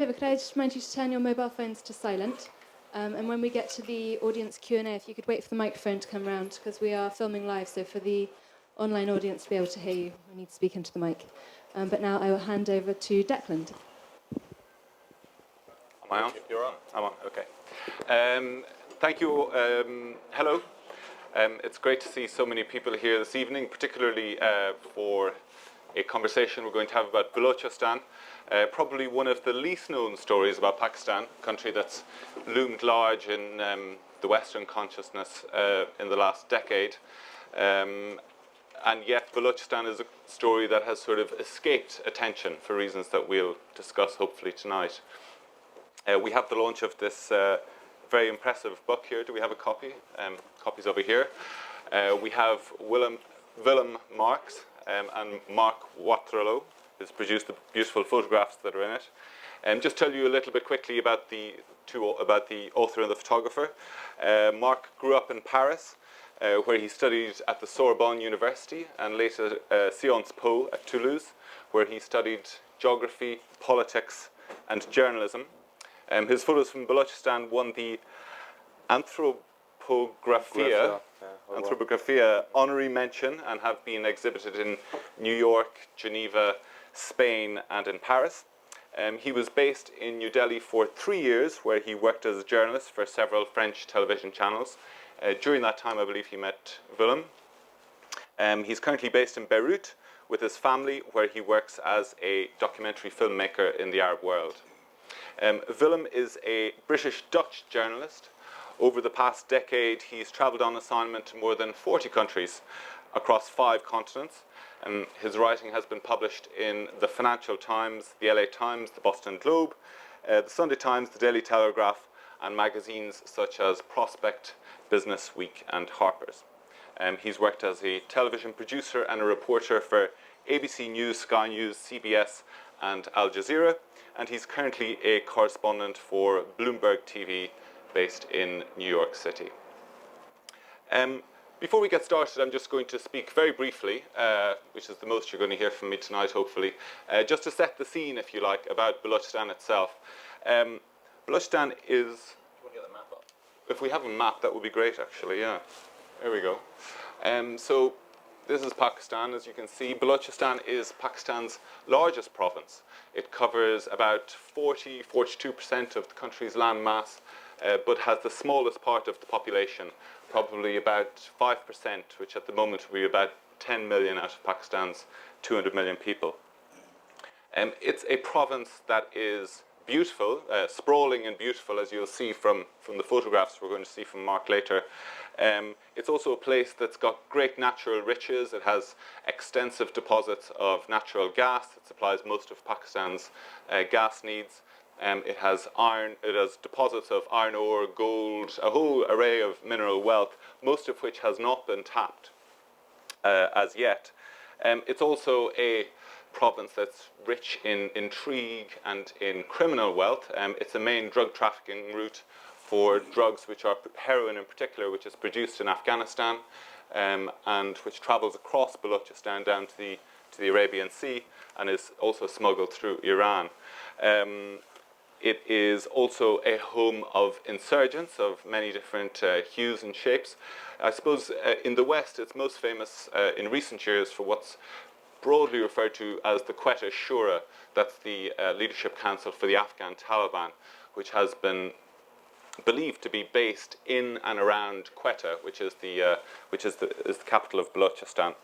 over, could I just remind you to turn your mobile phones to silent? And when we get to the audience Q&A, if you could wait for the microphone to come round, because we are filming live, so for the online audience to be able to hear you, we need to speak into the mic. But now I will hand over to Declan. Am I on? You're on. I'm on, okay. Thank you. Hello. It's great to see so many people here this evening, particularly for a conversation we're going to have about Balochistan. Probably one of the least known stories about Pakistan, a country that's loomed large in the Western consciousness in the last decade. And yet Balochistan is a story that has sort of escaped attention for reasons that we'll discuss hopefully tonight. We have the launch of this very impressive book here. Do we have a copy? Copies over here. We have Willem Marx and Marc Wattrelot, who's produced the beautiful photographs that are in it. Just tell you a little bit quickly about the author and the photographer. Marc grew up in Paris, where he studied at the Sorbonne University and later Sciences Po at Toulouse, where he studied geography, politics, and journalism. His photos from Balochistan won the Anthropographia honorary mention and have been exhibited in New York, Geneva, Spain, and in Paris. He was based in New Delhi for 3 years, where he worked as a journalist for several French television channels. During that time, I believe he met Willem. He's currently based in Beirut with his family, where he works as a documentary filmmaker in the Arab world. Willem is a British-Dutch journalist. Over the past decade, he's traveled on assignment to more than 40 countries across 5 continents. His writing has been published in the Financial Times, the LA Times, the Boston Globe, the Sunday Times, the Daily Telegraph, and magazines such as Prospect, Business Week, and Harper's. He's worked as a television producer and a reporter for ABC News, Sky News, CBS, and Al Jazeera, and he's currently a correspondent for Bloomberg TV based in New York City. Before we get started, I'm just going to speak very briefly, which is the most you're going to hear from me tonight, hopefully, just to set the scene, if you like, about Balochistan itself. Balochistan is... Do you want to get the map up? If we have a map, that would be great, actually, yeah. There we go. So this is Pakistan, as you can see. Balochistan is Pakistan's largest province. It covers about 42% of the country's land mass, but has the smallest part of the population, probably about 5%, which at the moment will be about 10 million out of Pakistan's 200 million people. It's a province that is beautiful, sprawling and beautiful, as you'll see from the photographs we're going to see from Marc later. It's also a place that's got great natural riches. It has extensive deposits of natural gas that supplies most of Pakistan's gas needs. It has deposits of iron ore, gold, a whole array of mineral wealth, most of which has not been tapped as yet. It's also a province that's rich in intrigue and in criminal wealth. It's a main drug trafficking route for drugs, which are heroin in particular, which is produced in Afghanistan and which travels across Balochistan down to the Arabian Sea and is also smuggled through Iran. It is also a home of insurgents of many different hues and shapes. I suppose in the West it's most famous in recent years for what's broadly referred to as the Quetta Shura. That's the leadership council for the Afghan Taliban, which has been believed to be based in and around Quetta, which is the capital of Balochistan.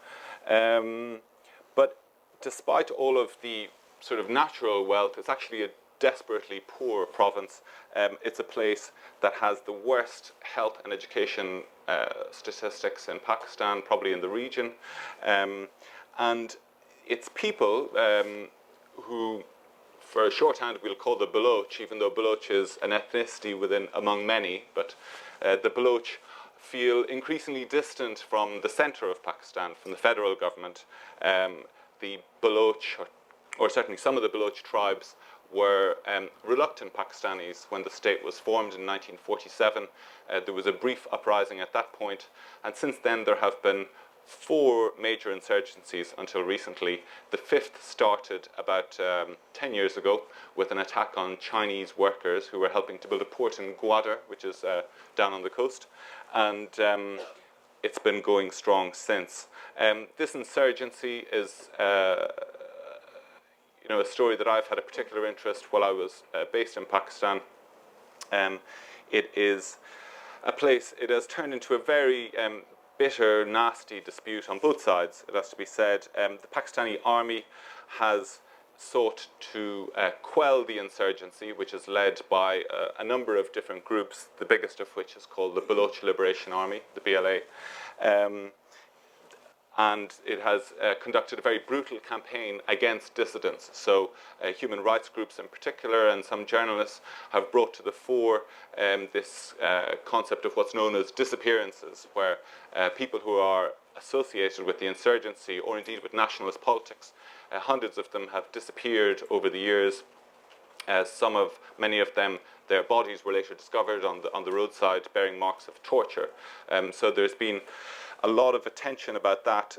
But despite all of the sort of natural wealth, it's actually a desperately poor province. It's a place that has the worst health and education statistics in Pakistan, probably in the region. And its people, who for a shorthand we'll call the Baloch, even though Baloch is an ethnicity among many, but the Baloch feel increasingly distant from the center of Pakistan, from the federal government. The Baloch, or certainly some of the Baloch tribes, were reluctant Pakistanis when the state was formed in 1947. There was a brief uprising at that point, and since then there have been 4 major insurgencies until recently. The 5th started about 10 years ago with an attack on Chinese workers who were helping to build a port in Gwadar, which is down on the coast, and it's been going strong since. This insurgency is a story that I've had a particular interest while I was based in Pakistan. It is a place, it has turned into a very bitter, nasty dispute on both sides, it has to be said. The Pakistani army has sought to quell the insurgency, which is led by a number of different groups, the biggest of which is called the Baloch Liberation Army, the BLA. And it has conducted a very brutal campaign against dissidents. So human rights groups in particular and some journalists have brought to the fore this concept of what's known as disappearances, where people who are associated with the insurgency or indeed with nationalist politics, hundreds of them have disappeared over the years. Many of them, their bodies were later discovered on the roadside bearing marks of torture. So there's been a lot of attention about that,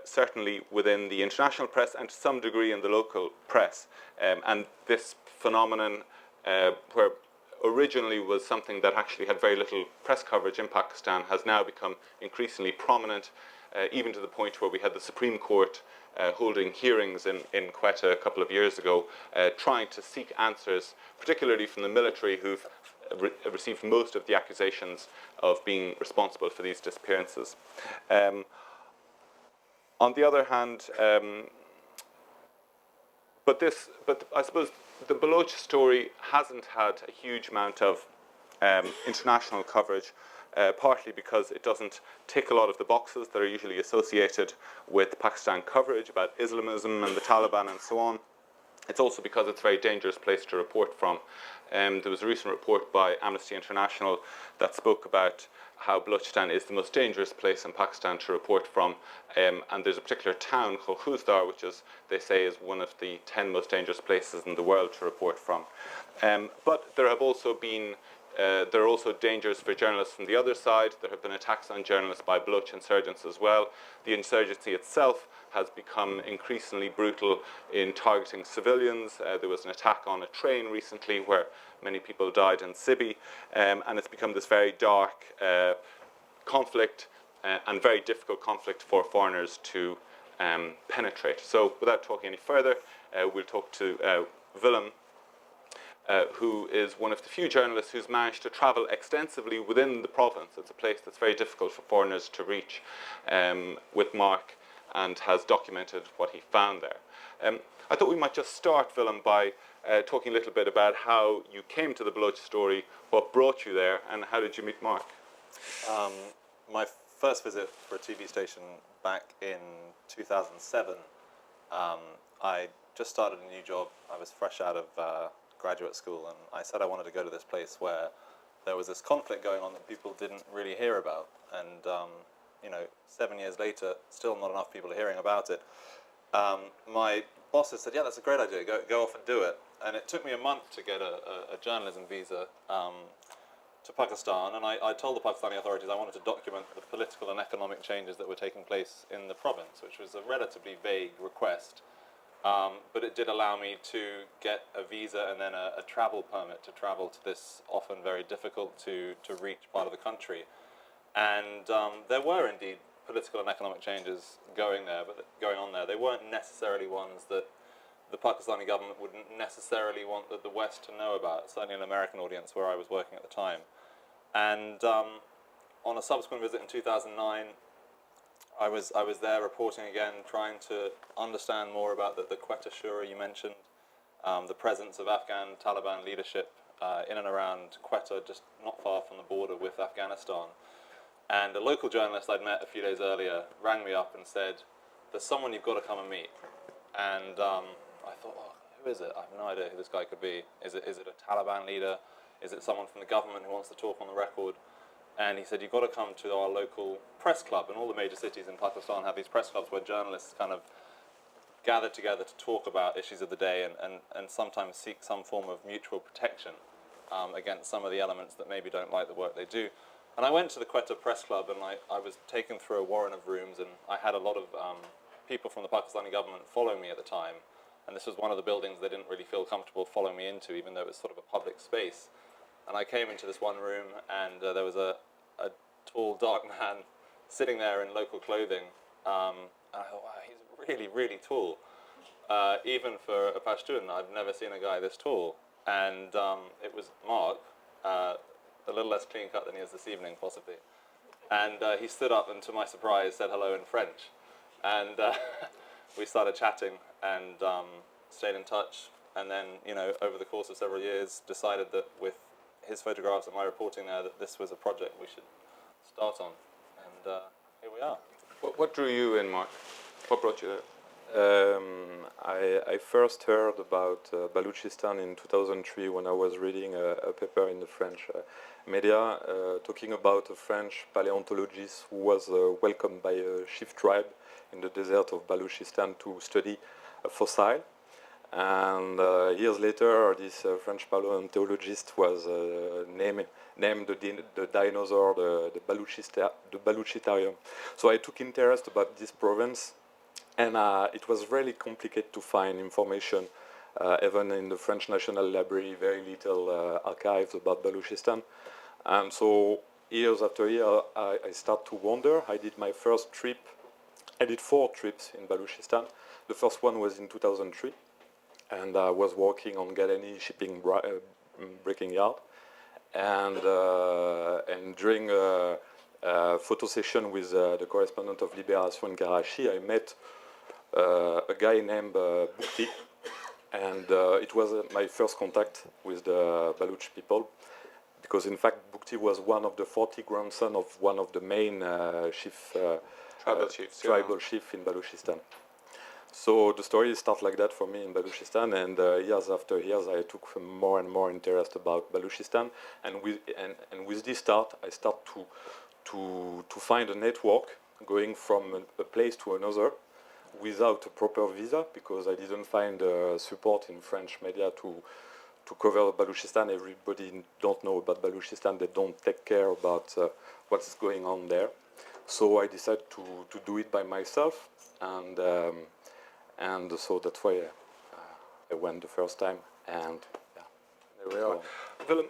certainly within the international press and to some degree in the local press. And this phenomenon, where originally was something that actually had very little press coverage in Pakistan, has now become increasingly prominent, even to the point where we had the Supreme Court holding hearings in Quetta a couple of years ago, trying to seek answers, particularly from the military, who've received most of the accusations of being responsible for these disappearances. On the other hand, but I suppose the Baloch story hasn't had a huge amount of international coverage, partly because it doesn't tick a lot of the boxes that are usually associated with Pakistan coverage about Islamism and the Taliban and so on. It's also because it's a very dangerous place to report from. There was a recent report by Amnesty International that spoke about how Balochistan is the most dangerous place in Pakistan to report from. And there's a particular town called Khuzdar, which is, they say, is one of the 10 most dangerous places in the world to report from. But there have also been there are also dangers for journalists from the other side. There have been attacks on journalists by Baloch insurgents as well. The insurgency itself has become increasingly brutal in targeting civilians. There was an attack on a train recently where many people died in Sibi, and it's become this very dark conflict and very difficult conflict for foreigners to penetrate. So without talking any further, we'll talk to Willem, who is one of the few journalists who's managed to travel extensively within the province. It's a place that's very difficult for foreigners to reach, with Marc, and has documented what he found there. I thought we might just start, Willem, by talking a little bit about how you came to the Baloch story, what brought you there, and how did you meet Marc? My first visit for a TV station back in 2007, I just started a new job. I was fresh out of graduate school, and I said I wanted to go to this place where there was this conflict going on that people didn't really hear about, and 7 years later, still not enough people are hearing about it. My bosses said, yeah, that's a great idea, go off and do it. And it took me a month to get a journalism visa to Pakistan, and I told the Pakistani authorities I wanted to document the political and economic changes that were taking place in the province, which was a relatively vague request. But it did allow me to get a visa and then a travel permit to travel to this often very difficult to reach part of the country. And there were indeed political and economic changes going on there. They weren't necessarily ones that the Pakistani government wouldn't necessarily want the West to know about, certainly an American audience where I was working at the time. And on a subsequent visit in 2009, I was there reporting again, trying to understand more about the Quetta Shura you mentioned, the presence of Afghan Taliban leadership in and around Quetta, just not far from the border with Afghanistan. And a local journalist I'd met a few days earlier rang me up and said, there's someone you've got to come and meet. And I thought, oh, who is it? I have no idea who this guy could be. Is it a Taliban leader? Is it someone from the government who wants to talk on the record? And he said, you've got to come to our local press club. And all the major cities in Pakistan have these press clubs where journalists kind of gather together to talk about issues of the day and sometimes seek some form of mutual protection against some of the elements that maybe don't like the work they do. And I went to the Quetta Press Club, and I was taken through a warren of rooms, and I had a lot of people from the Pakistani government follow me at the time. And this was one of the buildings they didn't really feel comfortable following me into, even though it was sort of a public space. And I came into this one room, and there was a tall, dark man sitting there in local clothing. And I thought, wow, he's really, really tall. Even for a Pashtun, I've never seen a guy this tall. And it was Marc, a little less clean-cut than he is this evening, possibly. And he stood up and, to my surprise, said hello in French. And we started chatting and stayed in touch. And then, over the course of several years, decided that with his photographs and my reporting there, that this was a project we should start on. And here we are. What drew you in, Marc? What brought you there? I first heard about Balochistan in 2003 when I was reading a paper in the French media talking about a French paleontologist who was welcomed by a chief tribe in the desert of Balochistan to study a fossil. And years later, this French paleontologist was named the dinosaur, the Balochisterium. So I took interest about this province. And it was really complicated to find information, even in the French National Library, very little archives about Balochistan. And so years after year, I start to wonder. I did my first trip. I did 4 trips in Balochistan. The first one was in 2003, and I was working on Galani shipping breaking yard. And during a photo session with the correspondent of Libération in Karachi, I met a guy named Boukti, and it was my first contact with the Baloch people, because in fact Boukti was one of the 40 grandsons of one of the main tribal chief in Balochistan. So the story starts like that for me in Balochistan, and years after years I took more and more interest about Balochistan, and with this start I start to find a network going from a place to another without a proper visa, because I didn't find support in French media to cover Balochistan. Everybody don't know about Balochistan. They don't take care about what's going on there. So I decided to do it by myself, and so that's why I went the first time, and yeah, there we are. Willem,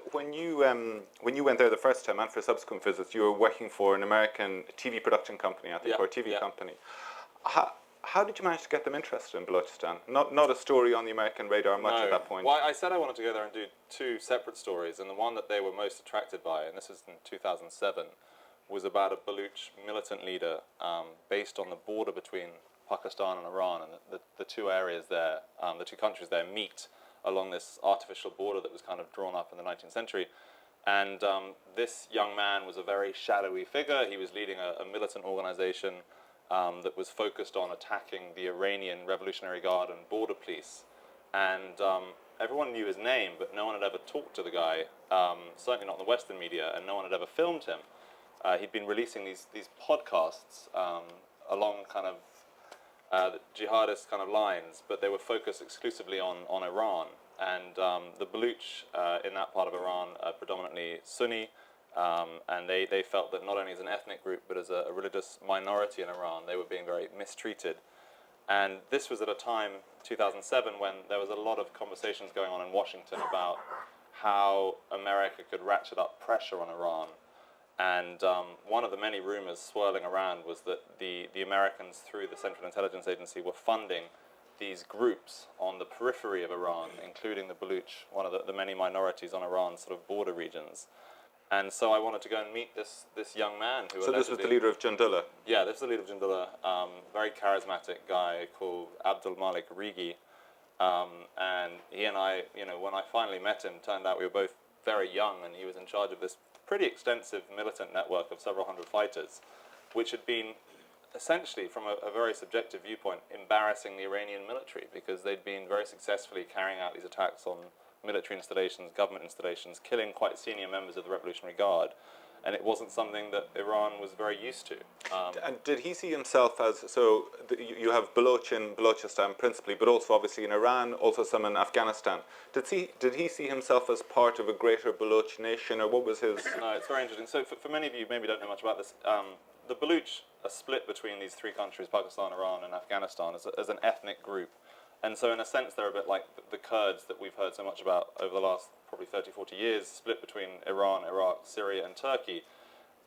when you went there the first time and for subsequent visits, you were working for an American TV production company, I think, or a TV company. How did you manage to get them interested in Balochistan? Not a story on the American radar much at that point. Well, I said I wanted to go there and do 2 separate stories, and the one that they were most attracted by, and this was in 2007, was about a Baloch militant leader based on the border between Pakistan and Iran, and the 2 areas there, the 2 countries there meet along this artificial border that was kind of drawn up in the 19th century. And this young man was a very shadowy figure. He was leading a militant organization that was focused on attacking the Iranian Revolutionary Guard and border police. And everyone knew his name, but no one had ever talked to the guy, certainly not in the Western media, and no one had ever filmed him. He'd been releasing these podcasts along kind of the jihadist kind of lines, but they were focused exclusively on Iran. And the Baloch in that part of Iran are predominantly Sunni, and they felt that not only as an ethnic group, but as a religious minority in Iran, they were being very mistreated. And this was at a time, 2007, when there was a lot of conversations going on in Washington about how America could ratchet up pressure on Iran. And one of the many rumors swirling around was that the Americans, through the Central Intelligence Agency, were funding these groups on the periphery of Iran, including the Baloch, one of the many minorities on Iran's sort of border regions. And so I wanted to go and meet this young man who. So this was the leader of Jundullah? Yeah, this is the leader of Jundullah, very charismatic guy called Abdul Malik Rigi. And he and I, when I finally met him, turned out we were both very young, and he was in charge of this pretty extensive militant network of several hundred fighters, which had been essentially, from a very subjective viewpoint, embarrassing the Iranian military, because they'd been very successfully carrying out these attacks on military installations, government installations, killing quite senior members of the Revolutionary Guard. and it wasn't something that Iran was very used to. And did he see himself as, you have Baloch in Balochistan principally, but also obviously in Iran, also some in Afghanistan. Did he see himself as part of a greater Baloch nation, or what was his... No, it's very interesting. So for many of you maybe don't know much about this, the Baloch are split between these three countries, Pakistan, Iran and Afghanistan, as an ethnic group. And so in a sense they're a bit like the Kurds that we've heard so much about over the last probably 30, 40 years, split between Iran, Iraq, Syria and Turkey.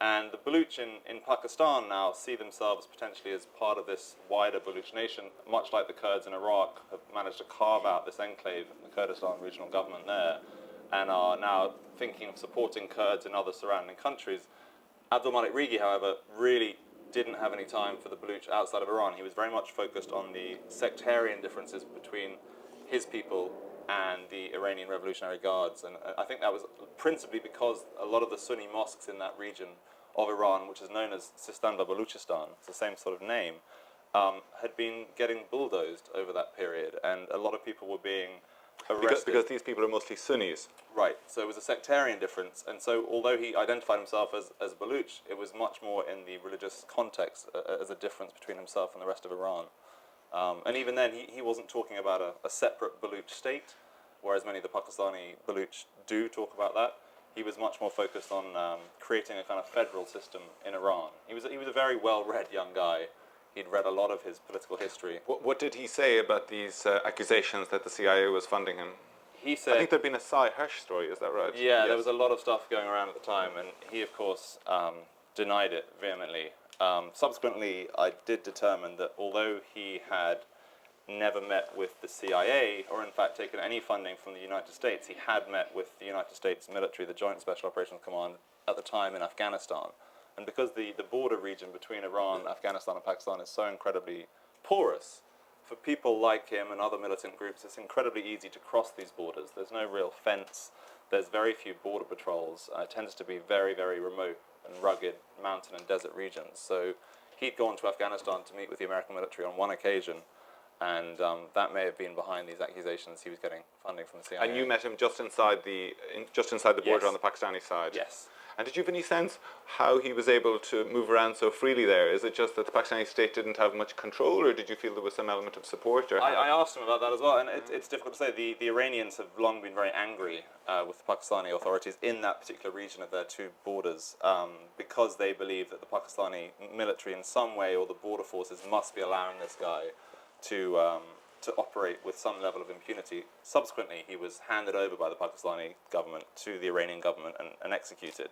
And the Baloch in Pakistan now see themselves potentially as part of this wider Baloch nation, much like the Kurds in Iraq have managed to carve out this enclave, the Kurdistan regional government there, and are now thinking of supporting Kurds in other surrounding countries. Abdul Malik Rigi, however, really didn't have any time for the Baloch outside of Iran. He was very much focused on the sectarian differences between his people and the Iranian Revolutionary Guards. And I think that was principally because a lot of the Sunni mosques in that region of Iran, which is known as Sistan Balochistan, it's the same sort of name, had been getting bulldozed over that period. And a lot of people were being arrested. Because these people are mostly Sunnis. Right, so it was a sectarian difference, and so although he identified himself as Baloch, it was much more in the religious context as a difference between himself and the rest of Iran. And even then, he wasn't talking about a separate Baloch state, whereas many of the Pakistani Baloch do talk about that. He was much more focused on creating a kind of federal system in Iran. He was a very well-read young guy. He'd read a lot of his political history. What did he say about these accusations that the CIA was funding him? He said, I think there'd been a Cy Hirsch story, is that right? Yeah, there was a lot of stuff going around at the time, and he, of course, denied it vehemently. Subsequently, I did determine that although he had never met with the CIA, or in fact taken any funding from the United States, he had met with the United States military, the Joint Special Operations Command, at the time in Afghanistan. And because the border region between Iran, Afghanistan and Pakistan is so incredibly porous, for people like him and other militant groups, it's incredibly easy to cross these borders. There's no real fence. There's very few border patrols. It tends to be very, very remote and rugged mountain and desert regions. So he'd gone to Afghanistan to meet with the American military on one occasion, and that may have been behind these accusations he was getting funding from the CIA. And you met him just inside the border. Yes. On the Pakistani side? Yes. And did you have any sense how he was able to move around so freely there? Is it just that the Pakistani state didn't have much control, or did you feel there was some element of support? Or I asked him about that as well, and it's difficult to say. The Iranians have long been very angry with the Pakistani authorities in that particular region of their two borders because they believe that the Pakistani military in some way, or the border forces, must be allowing this guy to operate with some level of impunity. Subsequently, he was handed over by the Pakistani government to the Iranian government and executed.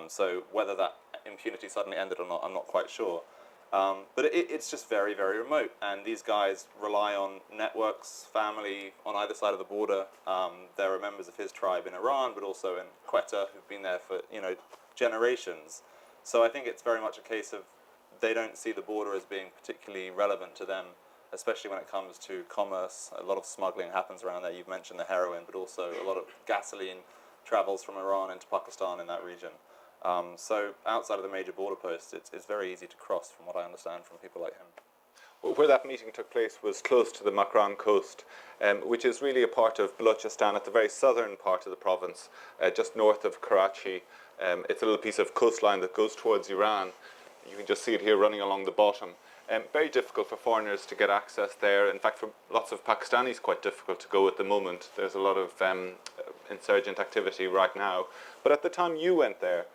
So whether that impunity suddenly ended or not, I'm not quite sure. But it's just very, very remote. And these guys rely on networks, family on either side of the border. There are members of his tribe in Iran, but also in Quetta, who've been there for generations. So I think it's very much a case of they don't see the border as being particularly relevant to them, especially when it comes to commerce. A lot of smuggling happens around there. You've mentioned the heroin, but also a lot of gasoline travels from Iran into Pakistan in that region. So outside of the major border posts, it's very easy to cross, from what I understand from people like him. Well, where that meeting took place was close to the Makran coast, which is really a part of Balochistan at the very southern part of the province, just north of Karachi. It's a little piece of coastline that goes towards Iran. You can just see it here running along the bottom. Very difficult for foreigners to get access there. In fact, for lots of Pakistanis, quite difficult to go at the moment. There's a lot of insurgent activity right now. But at the time you went there,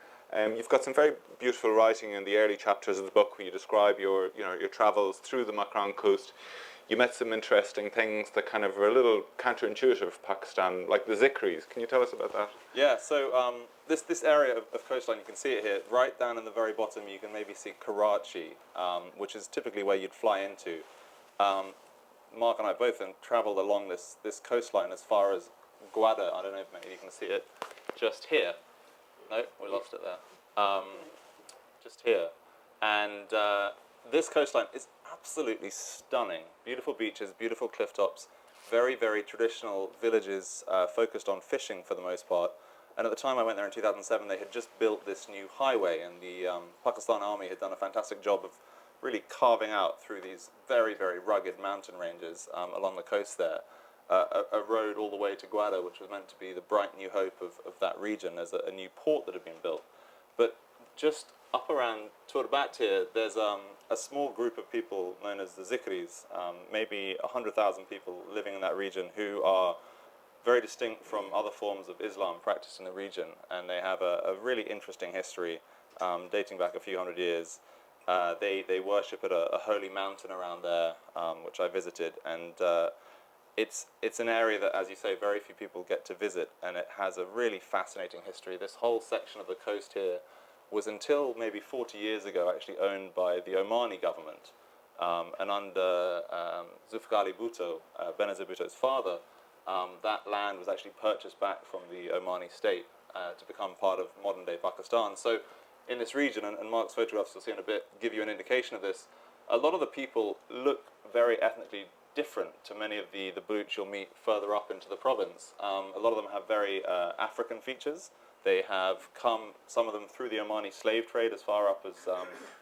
you've got some very beautiful writing in the early chapters of the book where you describe your travels through the Makran coast. You met some interesting things that kind of were a little counterintuitive of Pakistan, like the Zikris. Can you tell us about that? Yeah, so this area of coastline, you can see it here, right down in the very bottom, you can maybe see Karachi, which is typically where you'd fly into. Mark and I both then travelled along this coastline as far as Gwadar. I don't know if maybe you can see it just here. No, we lost it there. Just here. And this coastline is absolutely stunning. Beautiful beaches, beautiful cliff tops, very, very traditional villages focused on fishing for the most part. And at the time I went there in 2007, they had just built this new highway, and the Pakistan Army had done a fantastic job of really carving out through these very, very rugged mountain ranges along the coast there a road all the way to Gwadar, which was meant to be the bright new hope of that region as a new port that had been built. But just up around Turbat here, there's a small group of people known as the Zikris, maybe 100,000 people living in that region who are very distinct from other forms of Islam practiced in the region, and they have a really interesting history dating back a few hundred years. They worship at a holy mountain around there, which I visited, and it's an area that, as you say, very few people get to visit, and it has a really fascinating history. This whole section of the coast here was, until maybe 40 years ago, actually owned by the Omani government, and under Zulfikar Bhutto, Benazir Bhutto's father, that land was actually purchased back from the Omani state to become part of modern-day Pakistan. So in this region, and Mark's photographs you'll see in a bit give you an indication of this, a lot of the people look very ethnically different to many of the Baloch you'll meet further up into the province. A lot of them have very African features. They have come, some of them, through the Omani slave trade as far up as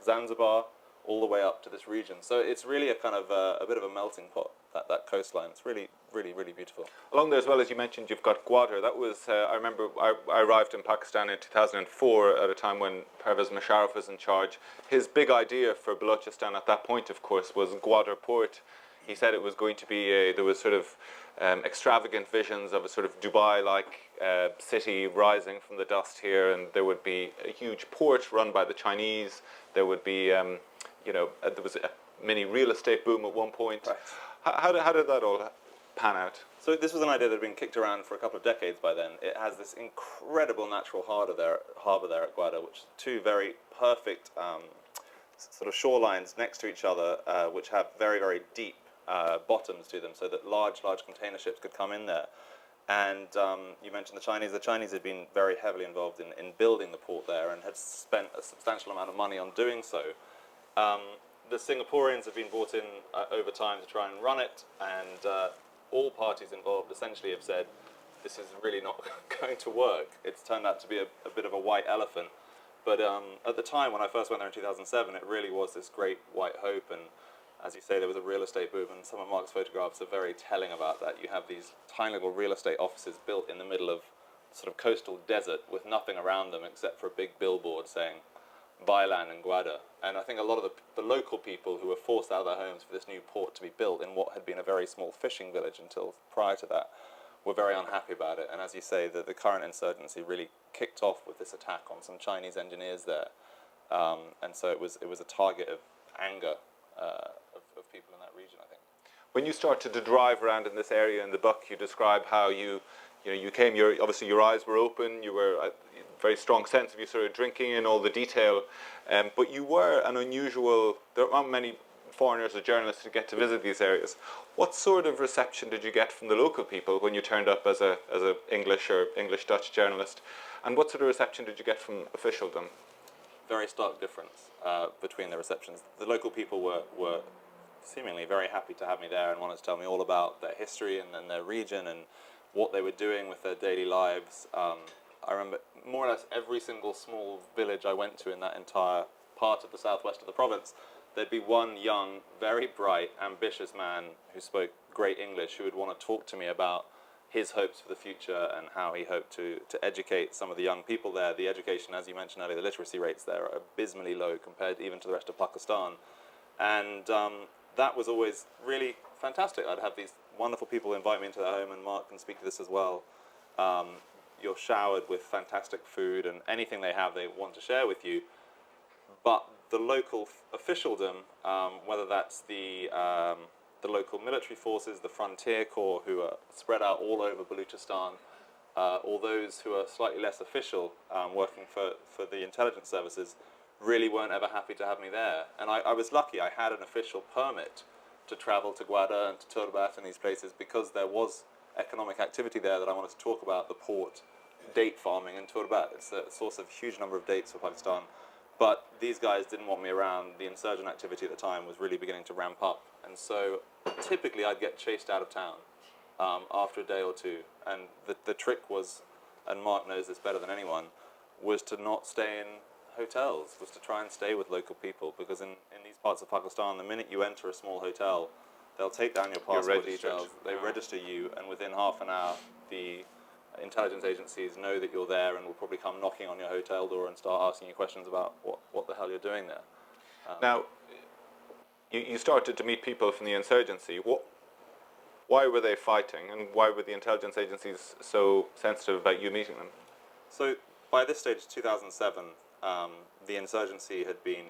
Zanzibar, all the way up to this region. So it's really a kind of a bit of a melting pot, that coastline. It's really, really, really beautiful. Along there as well, as you mentioned, you've got Gwadar. That was, I remember, I arrived in Pakistan in 2004 at a time when Pervez Musharraf was in charge. His big idea for Balochistan at that point, of course, was Gwadar port. He said it was going to be there was sort of extravagant visions of a sort of Dubai-like city rising from the dust here, and there would be a huge port run by the Chinese. There would be, there was a mini real estate boom at one point. Right. How did that all pan out? So this was an idea that had been kicked around for a couple of decades by then. It has this incredible natural harbour there at Gwadar, which is two very perfect sort of shorelines next to each other, which have very, very deep bottoms to them, so that large container ships could come in there. And you mentioned the Chinese. The Chinese had been very heavily involved in building the port there and had spent a substantial amount of money on doing so. The Singaporeans have been brought in over time to try and run it, and all parties involved essentially have said, this is really not going to work. It's turned out to be a bit of a white elephant. But at the time, when I first went there in 2007, it really was this great white hope, and as you say, there was a real estate boom, and some of Mark's photographs are very telling about that. You have these tiny little real estate offices built in the middle of sort of coastal desert with nothing around them except for a big billboard saying Bailan and Gwadar. And I think a lot of the local people who were forced out of their homes for this new port to be built in what had been a very small fishing village until prior to that were very unhappy about it. And as you say, the current insurgency really kicked off with this attack on some Chinese engineers there. And so it was a target of anger of people in that region, I think. When you started to drive around in this area in the book, you describe how you came. Obviously your eyes were open. You were a very strong sense of you sort of drinking in all the detail, but you were an unusual. There aren't many foreigners or journalists who get to visit these areas. What sort of reception did you get from the local people when you turned up as a English or English-Dutch journalist, and what sort of reception did you get from officialdom? Very stark difference between the receptions. The local people were seemingly very happy to have me there and wanted to tell me all about their history and their region and what they were doing with their daily lives. I remember more or less every single small village I went to in that entire part of the southwest of the province, there'd be one young, very bright, ambitious man who spoke great English who would want to talk to me about his hopes for the future and how he hoped to educate some of the young people there. The education, as you mentioned earlier, the literacy rates there are abysmally low compared even to the rest of Pakistan. And that was always really fantastic. I'd have these wonderful people invite me into their home, and Mark can speak to this as well. You're showered with fantastic food, and anything they have they want to share with you. But the local officialdom, whether that's the local military forces, the frontier corps who are spread out all over Balochistan, or those who are slightly less official, working for the intelligence services, really weren't ever happy to have me there. And I was lucky. I had an official permit to travel to Gwadar and to Turbat and these places because there was economic activity there that I wanted to talk about, the port, date farming in Turbat. It's a source of a huge number of dates for Pakistan. But these guys didn't want me around. The insurgent activity at the time was really beginning to ramp up. And so typically I'd get chased out of town after a day or two. And the trick was, and Mark knows this better than anyone, was to not stay in hotels, was to try and stay with local people. Because in these parts of Pakistan, the minute you enter a small hotel, they'll take down your passport details, they register you, and within half an hour, the intelligence agencies know that you're there and will probably come knocking on your hotel door and start asking you questions about what the hell you're doing there. Now, you started to meet people from the insurgency. Why were they fighting, and why were the intelligence agencies so sensitive about you meeting them? So by this stage, 2007, the insurgency had been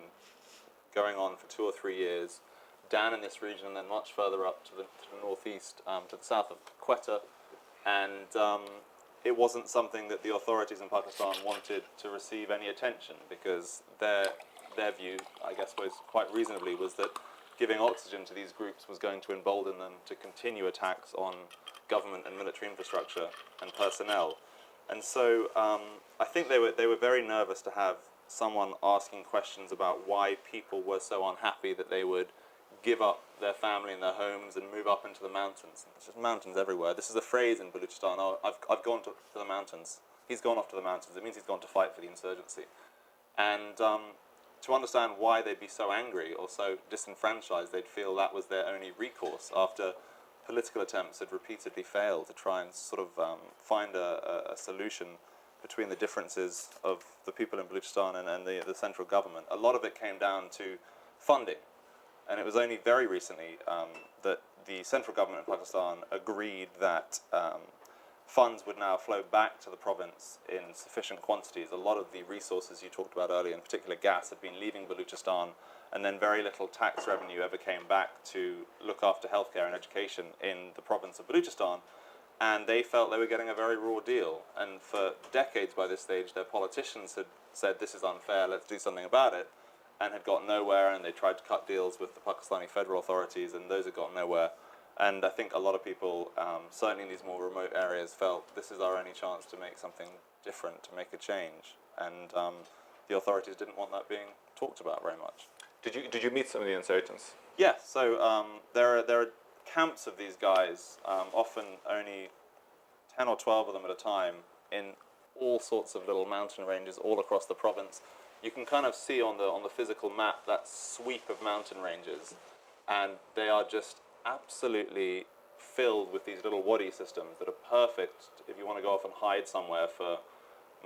going on for 2 or 3 years, down in this region and then much further up to the northeast, to the south of Quetta, and it wasn't something that the authorities in Pakistan wanted to receive any attention, because their view, I guess was quite reasonably, was that giving oxygen to these groups was going to embolden them to continue attacks on government and military infrastructure and personnel. And so I think they were very nervous to have someone asking questions about why people were so unhappy that they would give up their family and their homes and move up into the mountains. There's just mountains everywhere. This is a phrase in Balochistan: "Oh, I've gone to the mountains." He's gone off to the mountains. It means he's gone to fight for the insurgency. And to understand why they'd be so angry or so disenfranchised, they'd feel that was their only recourse after political attempts had repeatedly failed to try and sort of find a solution between the differences of the people in Balochistan and the central government. A lot of it came down to funding. And it was only very recently that the central government in Pakistan agreed that funds would now flow back to the province in sufficient quantities. A lot of the resources you talked about earlier, in particular gas, had been leaving Balochistan, and then very little tax revenue ever came back to look after healthcare and education in the province of Balochistan. And they felt they were getting a very raw deal. And for decades by this stage, their politicians had said, this is unfair, let's do something about it, and had got nowhere, and they tried to cut deals with the Pakistani federal authorities, and those had got nowhere. And I think a lot of people, certainly in these more remote areas, felt this is our only chance to make something different, to make a change. And the authorities didn't want that being talked about very much. Did you meet some of the insurgents? Yeah, so there are camps of these guys, often only 10 or 12 of them at a time, in all sorts of little mountain ranges all across the province. You can kind of see on the physical map that sweep of mountain ranges, and they are just absolutely filled with these little wadi systems that are perfect if you want to go off and hide somewhere for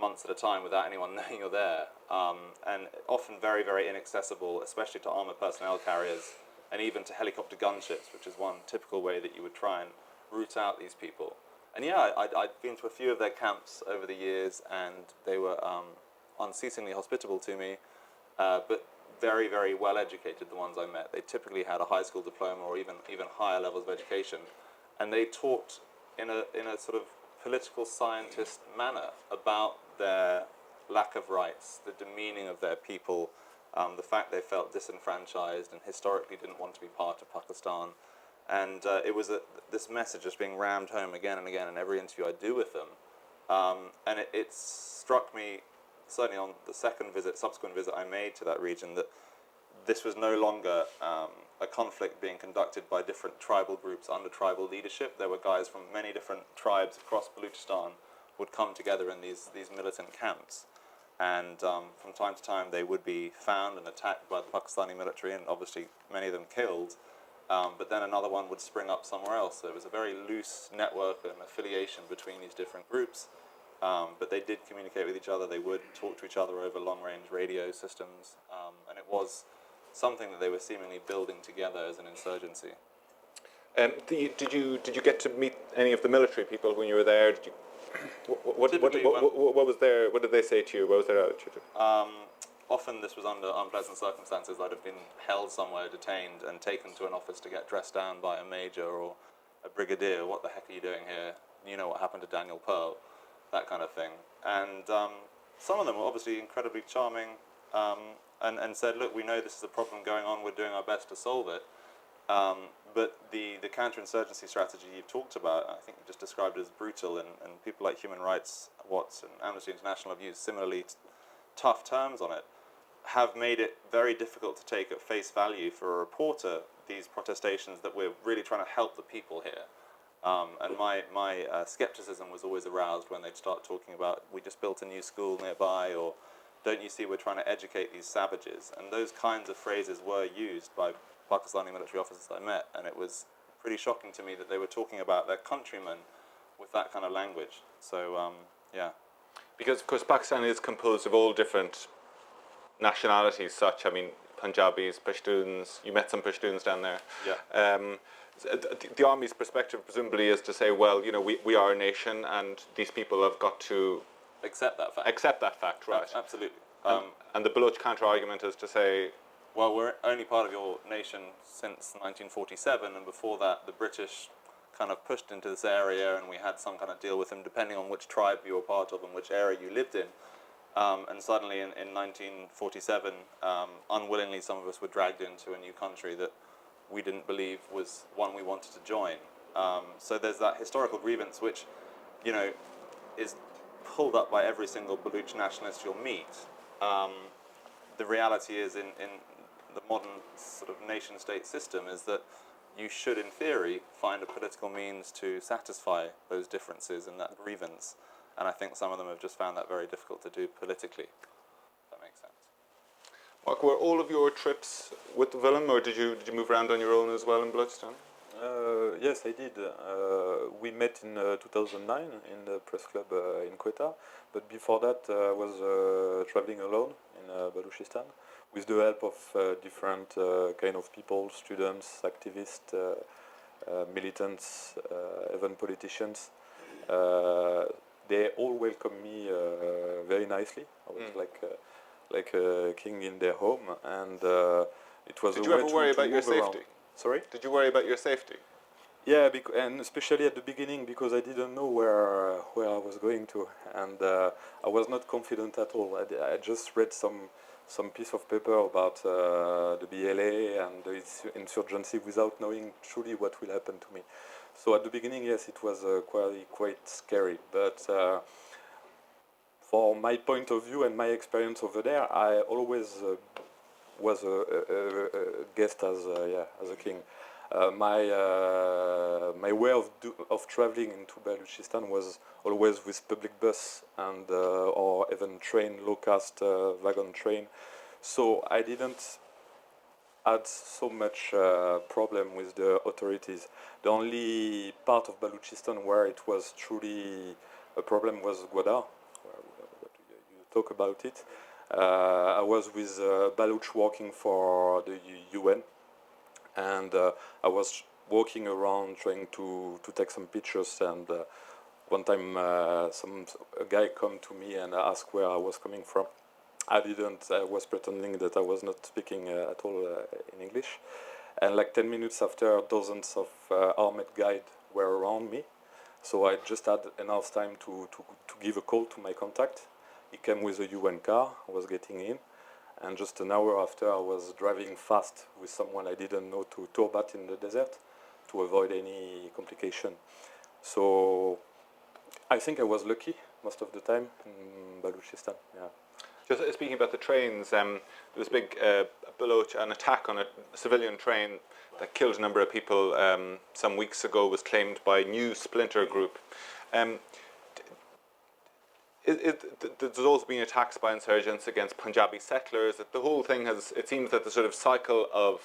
months at a time without anyone knowing you're there, and often very, very inaccessible, especially to armoured personnel carriers and even to helicopter gunships, which is one typical way that you would try and root out these people. And yeah, I'd been to a few of their camps over the years, and they were unceasingly hospitable to me, but very, very well educated, the ones I met. They typically had a high school diploma or even higher levels of education, and they talked in a sort of political scientist manner about their lack of rights, the demeaning of their people, the fact they felt disenfranchised and historically didn't want to be part of Pakistan. And it was this message just being rammed home again and again in every interview I do with them. And it struck me, certainly on the subsequent visit I made to that region, that this was no longer a conflict being conducted by different tribal groups under tribal leadership. There were guys from many different tribes across Balochistan would come together in these militant camps. And from time to time they would be found and attacked by the Pakistani military, and obviously many of them killed. But then another one would spring up somewhere else. So it was a very loose network and affiliation between these different groups. But they did communicate with each other. They would talk to each other over long-range radio systems. And it was something that they were seemingly building together as an insurgency. Did you get to meet any of the military people when you were there? Did you, what was their, what did they say to you? What was their attitude? Often this was under unpleasant circumstances. I'd have been held somewhere, detained, and taken to an office to get dressed down by a major or a brigadier. What the heck are you doing here? You know what happened to Daniel Pearl, that kind of thing. And some of them were obviously incredibly charming, and said, look, we know this is a problem going on, we're doing our best to solve it. But the counterinsurgency strategy you've talked about, I think you just described it as brutal, and people like Human Rights Watch and Amnesty International have used similarly tough terms on it, have made it very difficult to take at face value for a reporter these protestations that we're really trying to help the people here. And my skepticism was always aroused when they'd start talking about, we just built a new school nearby, or don't you see we're trying to educate these savages? And those kinds of phrases were used by Pakistani military officers I met, and it was pretty shocking to me that they were talking about their countrymen with that kind of language. So yeah. Because, of course, Pakistan is composed of all different nationalities, such, I mean, Punjabis, Pashtuns, you met some Pashtuns down there. Yeah. The army's perspective presumably is to say, well, you know, we are a nation and these people have got to Accept that fact. accept that fact, right? Absolutely. And the Baloch counter-argument is to say, Well, we're only part of your nation since 1947, and before that, the British kind of pushed into this area, and we had some kind of deal with them, depending on which tribe you were part of and which area you lived in. And suddenly, in 1947, unwillingly, some of us were dragged into a new country that we didn't believe was one we wanted to join. So there's that historical grievance, which, you know, is pulled up by every single Baloch nationalist you'll meet. The reality is, in the modern sort of nation-state system, is that you should, in theory, find a political means to satisfy those differences and that grievance. And I think some of them have just found that very difficult to do politically. If that makes sense. Mark, were all of your trips with Willem, or did you move around on your own as well in Balochistan? Yes, I did. We met in 2009 in the press club in Quetta, but before that I was traveling alone in Balochistan with the help of different kind of people, students, activists, militants, even politicians. They all welcomed me very nicely. I was like a king in their home, and it was. Did a you way ever worry to about your move around. safety? Sorry? Did you worry about your safety? Yeah, and especially at the beginning, because I didn't know where I was going to, and I was not confident at all. I just read some piece of paper about the BLA and the insurgency without knowing truly what will happen to me. So at the beginning, yes, it was quite scary. But for my point of view and my experience over there, I always was a guest as a king. My way of traveling into Balochistan was always with public bus and or even train, low-cost wagon train. So I didn't had so much problem with the authorities. The only part of Balochistan where it was truly a problem was Gwadar, where you talk about it. I was with Baloch working for the UN, and I was walking around trying to take some pictures, and one time a guy come to me and asked where I was coming from. I didn't, I was pretending that I was not speaking at all in English, and like 10 minutes after, dozens of armed guys were around me, so I just had enough time to give a call to my contact. He came with a UN car, I was getting in, and just an hour after I was driving fast with someone I didn't know to Turbat in the desert to avoid any complication. So I think I was lucky most of the time in Balochistan, yeah. Just speaking about the trains, there was a big an attack on a civilian train that killed a number of people some weeks ago, was claimed by a new splinter group. There's also been attacks by insurgents against Punjabi settlers. The whole thing has, it seems that the sort of cycle of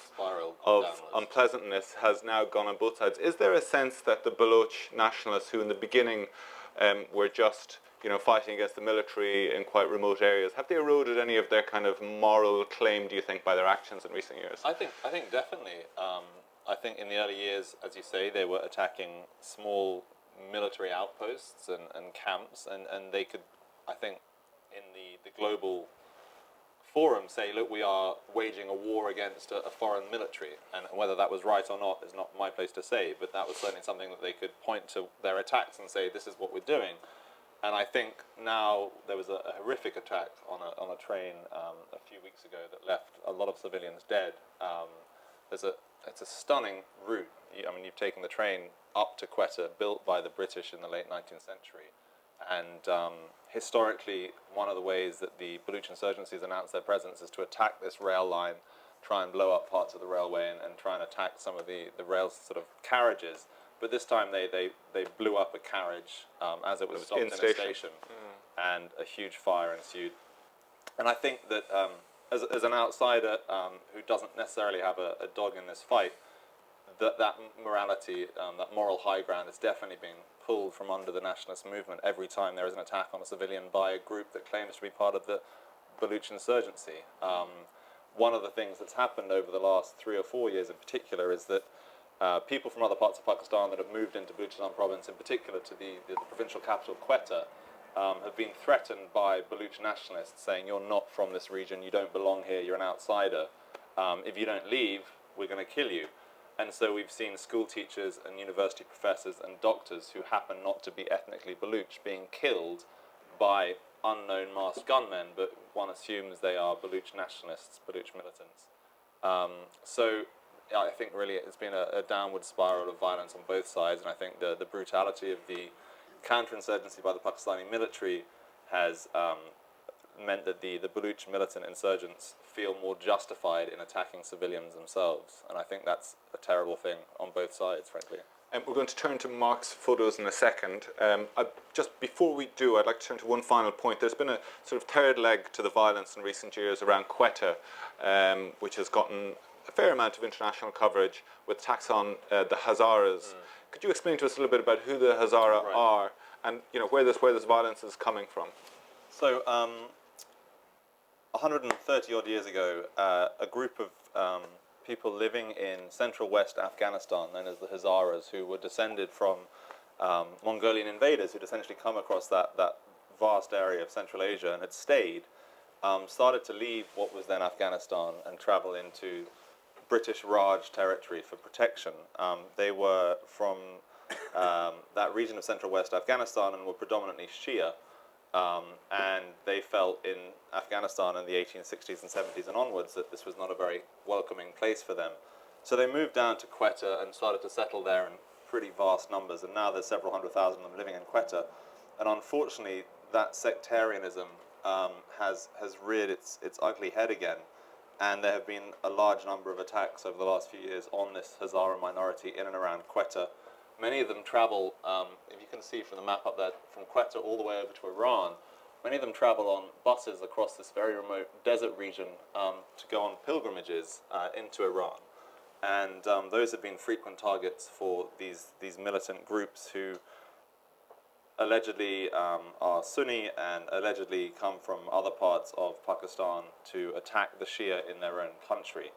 unpleasantness has now gone on both sides. Is there a sense that the Baloch nationalists, who in the beginning were just fighting against the military in quite remote areas, have they eroded any of their kind of moral claim, do you think, by their actions in recent years? I think definitely. I think in the early years, as you say, they were attacking small military outposts and camps, and they could, I think, in the global forum say, look, we are waging a war against a foreign military, and whether that was right or not is not my place to say, but that was certainly something that they could point to their attacks and say, this is what we're doing. And I think now there was a horrific attack on a train a few weeks ago that left a lot of civilians dead. It's a stunning route. I mean, you've taken the train up to Quetta, built by the British in the late 19th century. And historically, one of the ways that the Baloch insurgencies announced their presence is to attack this rail line, try and blow up parts of the railway, and try and attack some of the rail sort of carriages. But this time they blew up a carriage as it was stopped in a station, and a huge fire ensued. And I think that as an outsider who doesn't necessarily have a dog in this fight, that morality, that moral high ground is definitely being pulled from under the nationalist movement every time there is an attack on a civilian by a group that claims to be part of the Baloch insurgency. One of the things that's happened over the last 3 or 4 years in particular is that people from other parts of Pakistan that have moved into Balochistan province, in particular to the provincial capital Quetta, have been threatened by Baloch nationalists saying, you're not from this region, you don't belong here, you're an outsider. If you don't leave, we're going to kill you. And so we've seen school teachers and university professors and doctors who happen not to be ethnically Baloch being killed by unknown masked gunmen, but one assumes they are Baloch nationalists, Baloch militants. So I think really it's been a downward spiral of violence on both sides, and I think the brutality of the counterinsurgency by the Pakistani military has meant that the Baloch militant insurgents feel more justified in attacking civilians themselves, and I think that's a terrible thing on both sides, frankly. We're going to turn to Marc's photos in a second. Just before we do, I'd like to turn to one final point. There's been a sort of third leg to the violence in recent years around Quetta, which has gotten a fair amount of international coverage with attacks on the Hazaras. Could you explain to us a little bit about who the Hazara are and where this violence is coming from? So 130 odd years ago, a group of people living in central west Afghanistan, known as the Hazaras, who were descended from Mongolian invaders who'd essentially come across that vast area of Central Asia and had stayed, started to leave what was then Afghanistan and travel into British Raj territory for protection. They were from that region of central west Afghanistan and were predominantly Shia. And they felt in Afghanistan in the 1860s and 70s and onwards that this was not a very welcoming place for them. So they moved down to Quetta and started to settle there in pretty vast numbers, and now there's several 100,000 of them living in Quetta. And unfortunately, that sectarianism has reared its ugly head again, and there have been a large number of attacks over the last few years on this Hazara minority in and around Quetta. Many of them travel, if you can see from the map up there, from Quetta all the way over to Iran. Many of them travel on buses across this very remote desert region to go on pilgrimages into Iran. And those have been frequent targets for these militant groups who allegedly are Sunni and allegedly come from other parts of Pakistan to attack the Shia in their own country.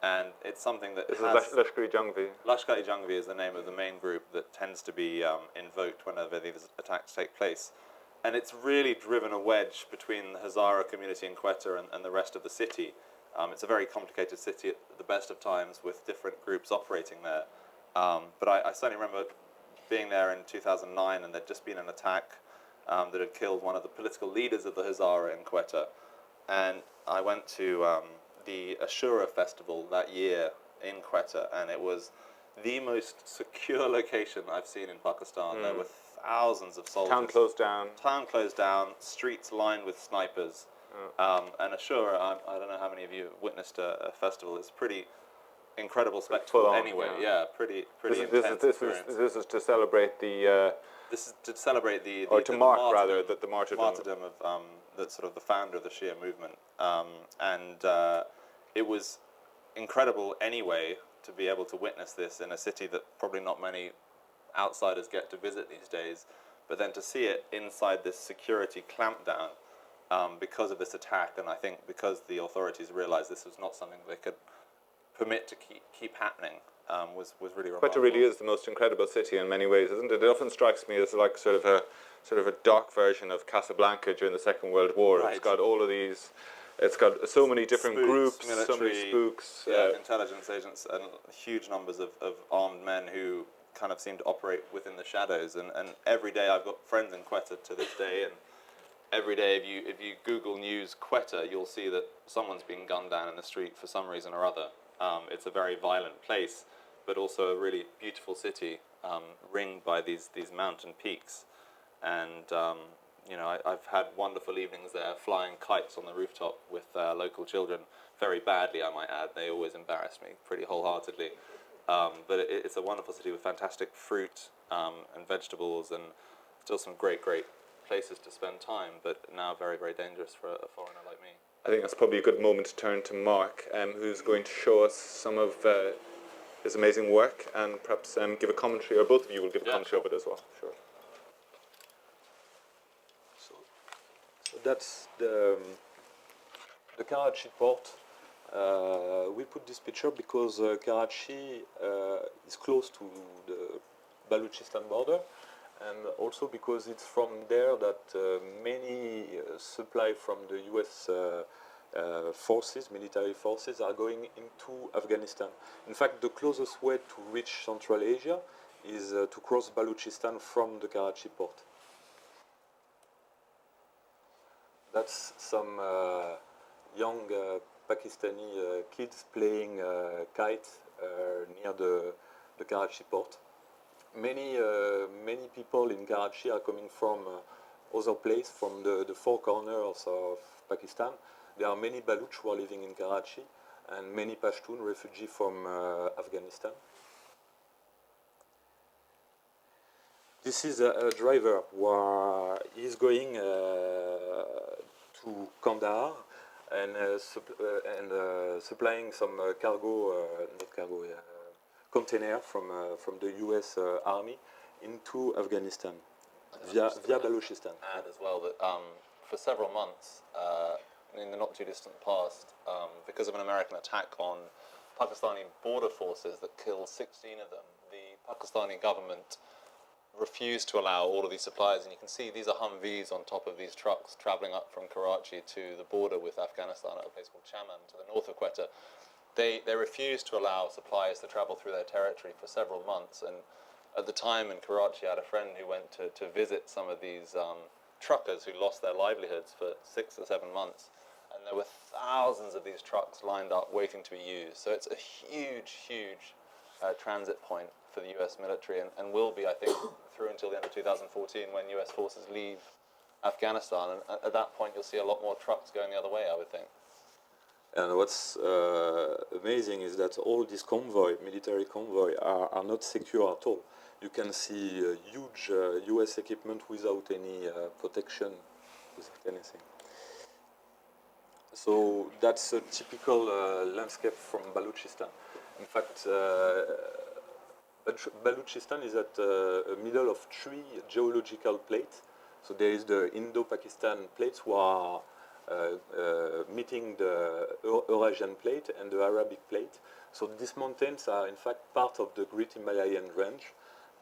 And it's something that This is Lashkar-e-Jhangvi. Lashkar-e-Jhangvi is the name of the main group that tends to be invoked whenever these attacks take place. And it's really driven a wedge between the Hazara community in Quetta and the rest of the city. It's a very complicated city at the best of times with different groups operating there. But I certainly remember being there in 2009, and there'd just been an attack that had killed one of the political leaders of the Hazara in Quetta. And I went to the Ashura festival that year in Quetta, and it was the most secure location I've seen in Pakistan. There were thousands of soldiers. Town closed down. Town closed down, streets lined with snipers. And Ashura, I don't know how many of you witnessed a festival. It's pretty incredible spectacle anyway. Yeah, pretty intense experience. This is to celebrate the... This is to celebrate the mark martyrdom, the martyrdom of the sort of the founder of the Shia movement. And it was incredible anyway to be able to witness this in a city that probably not many outsiders get to visit these days, but then to see it inside this security clampdown because of this attack, and I think because the authorities realized this was not something they could permit to keep happening, was really remarkable. Quetta really is the most incredible city in many ways, isn't it? It often strikes me as like sort of a dark version of Casablanca during the Second World War. Right. It's got all of these. It's got so many different groups, military, so many spooks. Intelligence agents, and huge numbers of armed men who kind of seem to operate within the shadows. And every day I've got friends in Quetta to this day, and every day if you Google News Quetta, you'll see that someone's being gunned down in the street for some reason or other. It's a very violent place, but also a really beautiful city, ringed by these mountain peaks. And I've had wonderful evenings there, flying kites on the rooftop with local children, very badly I might add. They always embarrass me pretty wholeheartedly. But it's a wonderful city with fantastic fruit and vegetables, and still some great places to spend time, but now very, very dangerous for a foreigner like me. I think that's probably a good moment to turn to Marc, who's going to show us some of his amazing work, and perhaps give a commentary, or both of you will give a commentary of it as well. Sure. That's the Karachi port. We put this picture because Karachi is close to the Balochistan border, and also because it's from there that many supply from the US forces, military forces, are going into Afghanistan. In fact, the closest way to reach Central Asia is to cross Balochistan from the Karachi port. That's some young Pakistani kids playing kite near the Karachi port. Many people in Karachi are coming from other places, from the four corners of Pakistan. There are many Baloch who are living in Karachi, and many Pashtun refugees from Afghanistan. This is a driver who is going to Kandahar and supplying some container from the U.S. Army into Afghanistan via Balochistan. Add as well that for several months in the not too distant past, because of an American attack on Pakistani border forces that killed 16 of them, the Pakistani government refused to allow all of these supplies, and you can see these are Humvees on top of these trucks travelling up from Karachi to the border with Afghanistan at a place called Chaman to the north of Quetta. They refused to allow supplies to travel through their territory for several months, and at the time in Karachi I had a friend who went to visit some of these truckers who lost their livelihoods for 6 or 7 months, and there were thousands of these trucks lined up waiting to be used. So it's a huge transit point for the US military, and will be, I think, through until the end of 2014 when US forces leave Afghanistan, and at that point you'll see a lot more trucks going the other way, I would think. And what's amazing is that all these military convoy, are not secure at all. You can see huge US equipment without any protection, without anything. So that's a typical landscape from Balochistan. In fact, Balochistan is at the middle of 3 geological plates. So there is the Indo-Pakistan plates who are meeting the Eurasian plate and the Arabic plate. So these mountains are in fact part of the Great Himalayan range,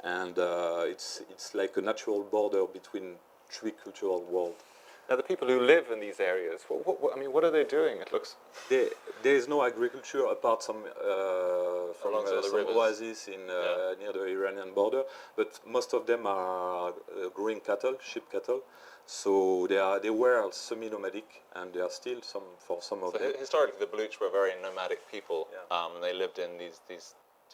and it's like a natural border between 3 cultural worlds. Now, the people who live in these areas, what are they doing? It looks... There is no agriculture apart from some oases near the Iranian border, but most of them are growing cattle, sheep cattle. So they were semi-nomadic, and they are still for some of them. Historically, the Baloch were very nomadic people, and they lived in these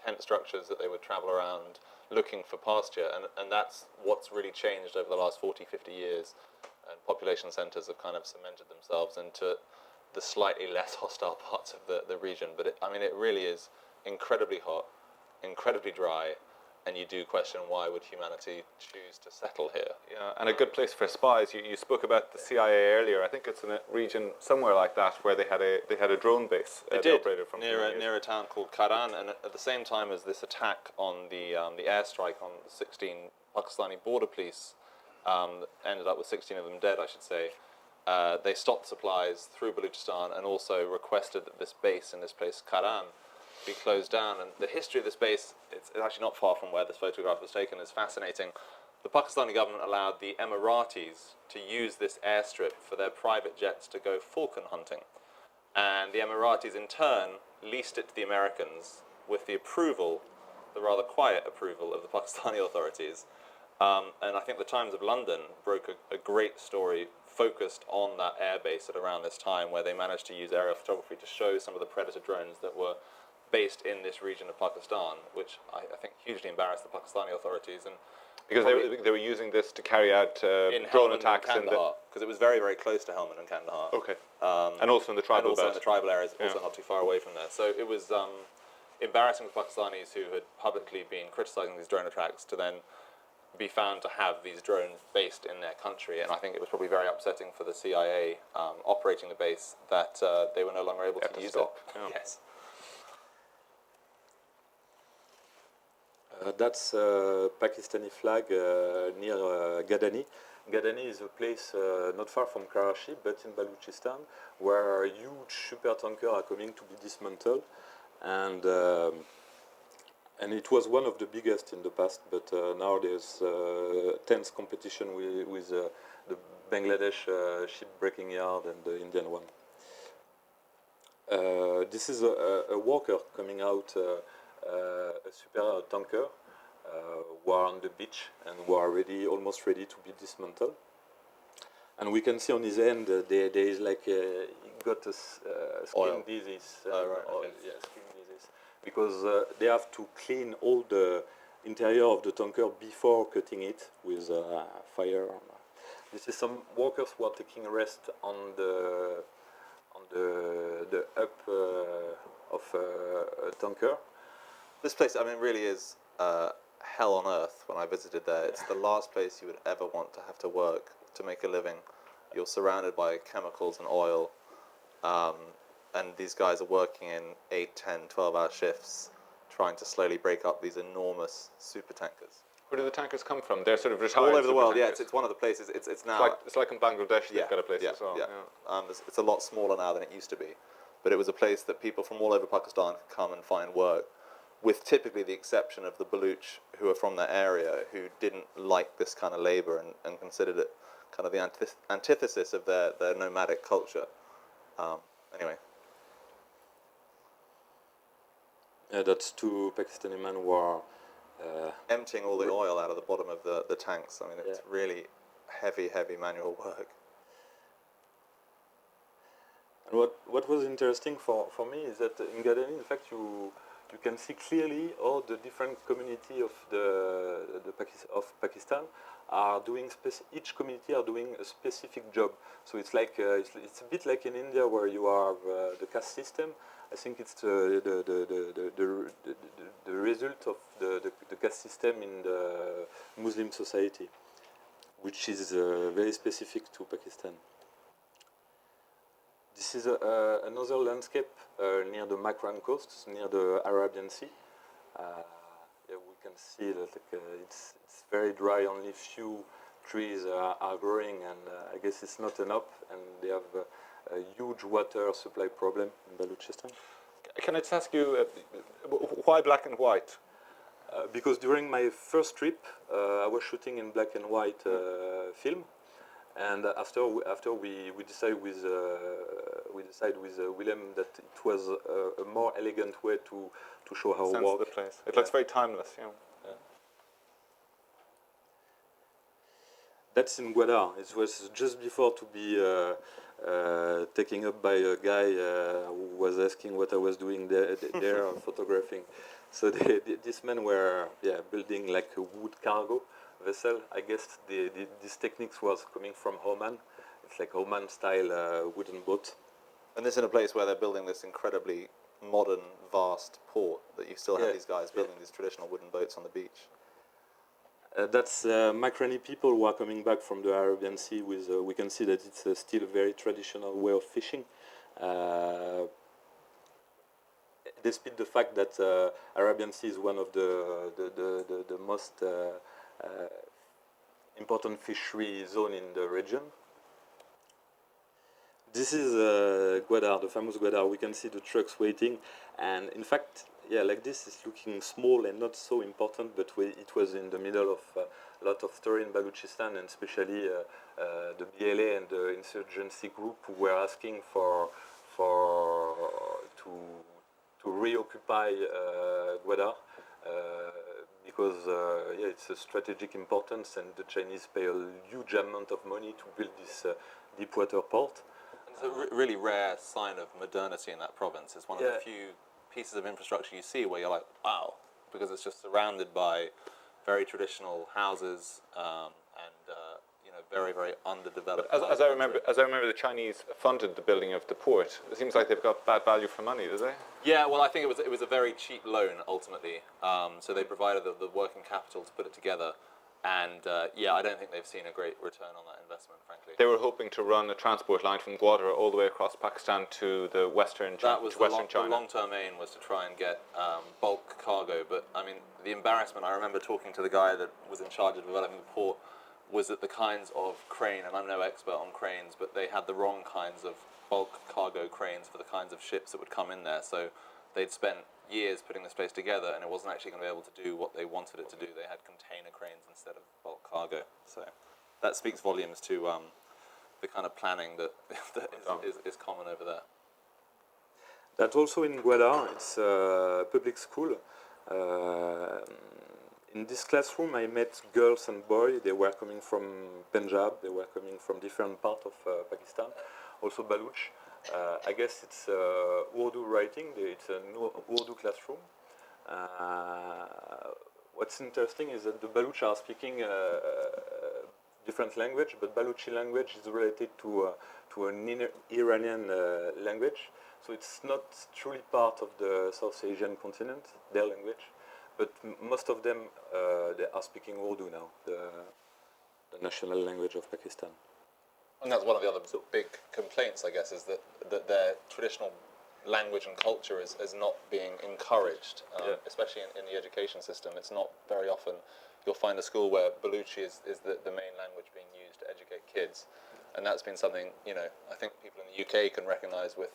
tent structures that they would travel around looking for pasture, and that's what's really changed over the last 40, 50 years. And population centres have kind of cemented themselves into the slightly less hostile parts of the region. But it really is incredibly hot, incredibly dry, and you do question why would humanity choose to settle here. Yeah, and a good place for spies. You spoke about the CIA earlier. I think it's in a region somewhere like that where they had a drone base. They operated from near a town called Karan, and at the same time as this attack on the airstrike on the 16 Pakistani border police. Ended up with 16 of them dead, I should say. They stopped supplies through Balochistan and also requested that this base in this place, Karan, be closed down. And the history of this base, it's actually not far from where this photograph was taken, is fascinating. The Pakistani government allowed the Emiratis to use this airstrip for their private jets to go falcon hunting. And the Emiratis, in turn, leased it to the Americans with the approval, the rather quiet approval, of the Pakistani authorities. And I think the Times of London broke a great story focused on that airbase at around this time, where they managed to use aerial photography to show some of the Predator drones that were based in this region of Pakistan, which I think hugely embarrassed the Pakistani authorities. And because they were using this to carry out drone attacks in Kandahar, because it was very, very close to Helmand and Kandahar. Okay. And also in the tribal belt. In the tribal areas, also not too far away from there. So it was embarrassing for Pakistanis who had publicly been criticising these drone attacks to then be found to have these drones based in their country, and I think it was probably very upsetting for the CIA operating the base that they were no longer able to use it. Yeah. Yes. That's a Pakistani flag near Gadani. Gadani is a place not far from Karachi, but in Balochistan, where huge super tankers are coming to be dismantled, and it was one of the biggest in the past, but now there's tense competition with the Bangladesh shipbreaking yard and the Indian one. This is a worker coming out a super tanker who are on the beach and who are almost ready to be dismantled. And we can see on his end there is like he got a skin disease. Yeah, skin disease. Because they have to clean all the interior of the tanker before cutting it with fire. This is some workers who are taking rest on the up of a tanker. This place, I mean, really is hell on earth when I visited there. It's the last place you would ever want to have to work to make a living. You're surrounded by chemicals and oil, and these guys are working in 8, 10, 12-hour shifts trying to slowly break up these enormous super tankers. Where do the tankers come from? They're sort of retired all over the world. tankers. Yeah, it's one of the places. It's now. It's like in Bangladesh. They've got a place as well. Yeah. It's a lot smaller now than it used to be, but it was a place that people from all over Pakistan could come and find work, with typically the exception of the Baloch who are from that area, who didn't like this kind of labor and considered it kind of the antithesis of their nomadic culture. Anyway. Yeah, that's two Pakistani men who are emptying all the oil out of the bottom of the tanks. I mean, it's really heavy manual work. And what was interesting for me is that in Gadani, in fact, you can see clearly all the different community of Pakistan are doing each community are doing a specific job. So it's like it's a bit like in India where you have the caste system. I think it's the result of the caste system in the Muslim society, which is very specific to Pakistan. This is another landscape near the Makran coast, near the Arabian Sea. Yeah, we can see that it's very dry, only few trees are growing, and I guess it's not enough, and they have a huge water supply problem in Balochistan. Can I just ask you, why black and white? Because during my first trip, I was shooting in black and white film, and after we decided with Willem that it was a more elegant way to show how Sense work. the place. It looks very timeless, you know. That's in Gwadar. It was just before to be taken up by a guy who was asking what I was doing there photographing. So these men were building like a wood cargo vessel. I guess these techniques was coming from Oman. It's like Oman style wooden boat. And this in a place where they're building this incredibly modern, vast port that you still have these guys building these traditional wooden boats on the beach. That's Makrani people who are coming back from the Arabian Sea. With we can see that it's still a very traditional way of fishing. Despite the fact that Arabian Sea is one of the most important fishery zone in the region. This is Gwadar, the famous Gwadar. We can see the trucks waiting, and in fact, like this is looking small and not so important, but it was in the middle of a lot of story in Balochistan, and especially the BLA and the insurgency group who were asking to reoccupy Gwadar because it's a strategic importance, and the Chinese pay a huge amount of money to build this deep water port. It's a really rare sign of modernity in that province. It's one of the few pieces of infrastructure you see where you're like, wow, because it's just surrounded by very traditional houses and very, very underdeveloped. As I remember, the Chinese funded the building of the port. It seems like they've got bad value for money, do they? Yeah, well, I think it was a very cheap loan ultimately. So they provided the working capital to put it together. And I don't think they've seen a great return on that investment, frankly. They were hoping to run a transport line from Gwadar all the way across Pakistan to the Western China. That was the long-term aim, was to try and get bulk cargo. But I mean, the embarrassment. I remember talking to the guy that was in charge of developing the port was that the kinds of crane, and I'm no expert on cranes, but they had the wrong kinds of bulk cargo cranes for the kinds of ships that would come in there. So they'd spent years putting this place together, and it wasn't actually going to be able to do what they wanted it to do. They had container cranes instead of bulk cargo. So that speaks volumes to the kind of planning that is common over there. That also in Guadar, it's a public school. In this classroom, I met girls and boys. They were coming from Punjab. They were coming from different parts of Pakistan. Also Baloch. I guess it's Urdu writing. It's an Urdu classroom. What's interesting is that the Baloch are speaking different language, but Balochi language is related to an Iranian language. So it's not truly part of the South Asian continent, their language. But most of them, they are speaking Urdu now, the national language of Pakistan. And that's one of the other big complaints, I guess, is that their traditional language and culture is not being encouraged, especially in the education system. It's not very often you'll find a school where Baluchi is the main language being used to educate kids. And that's been something, I think people in the UK can recognise with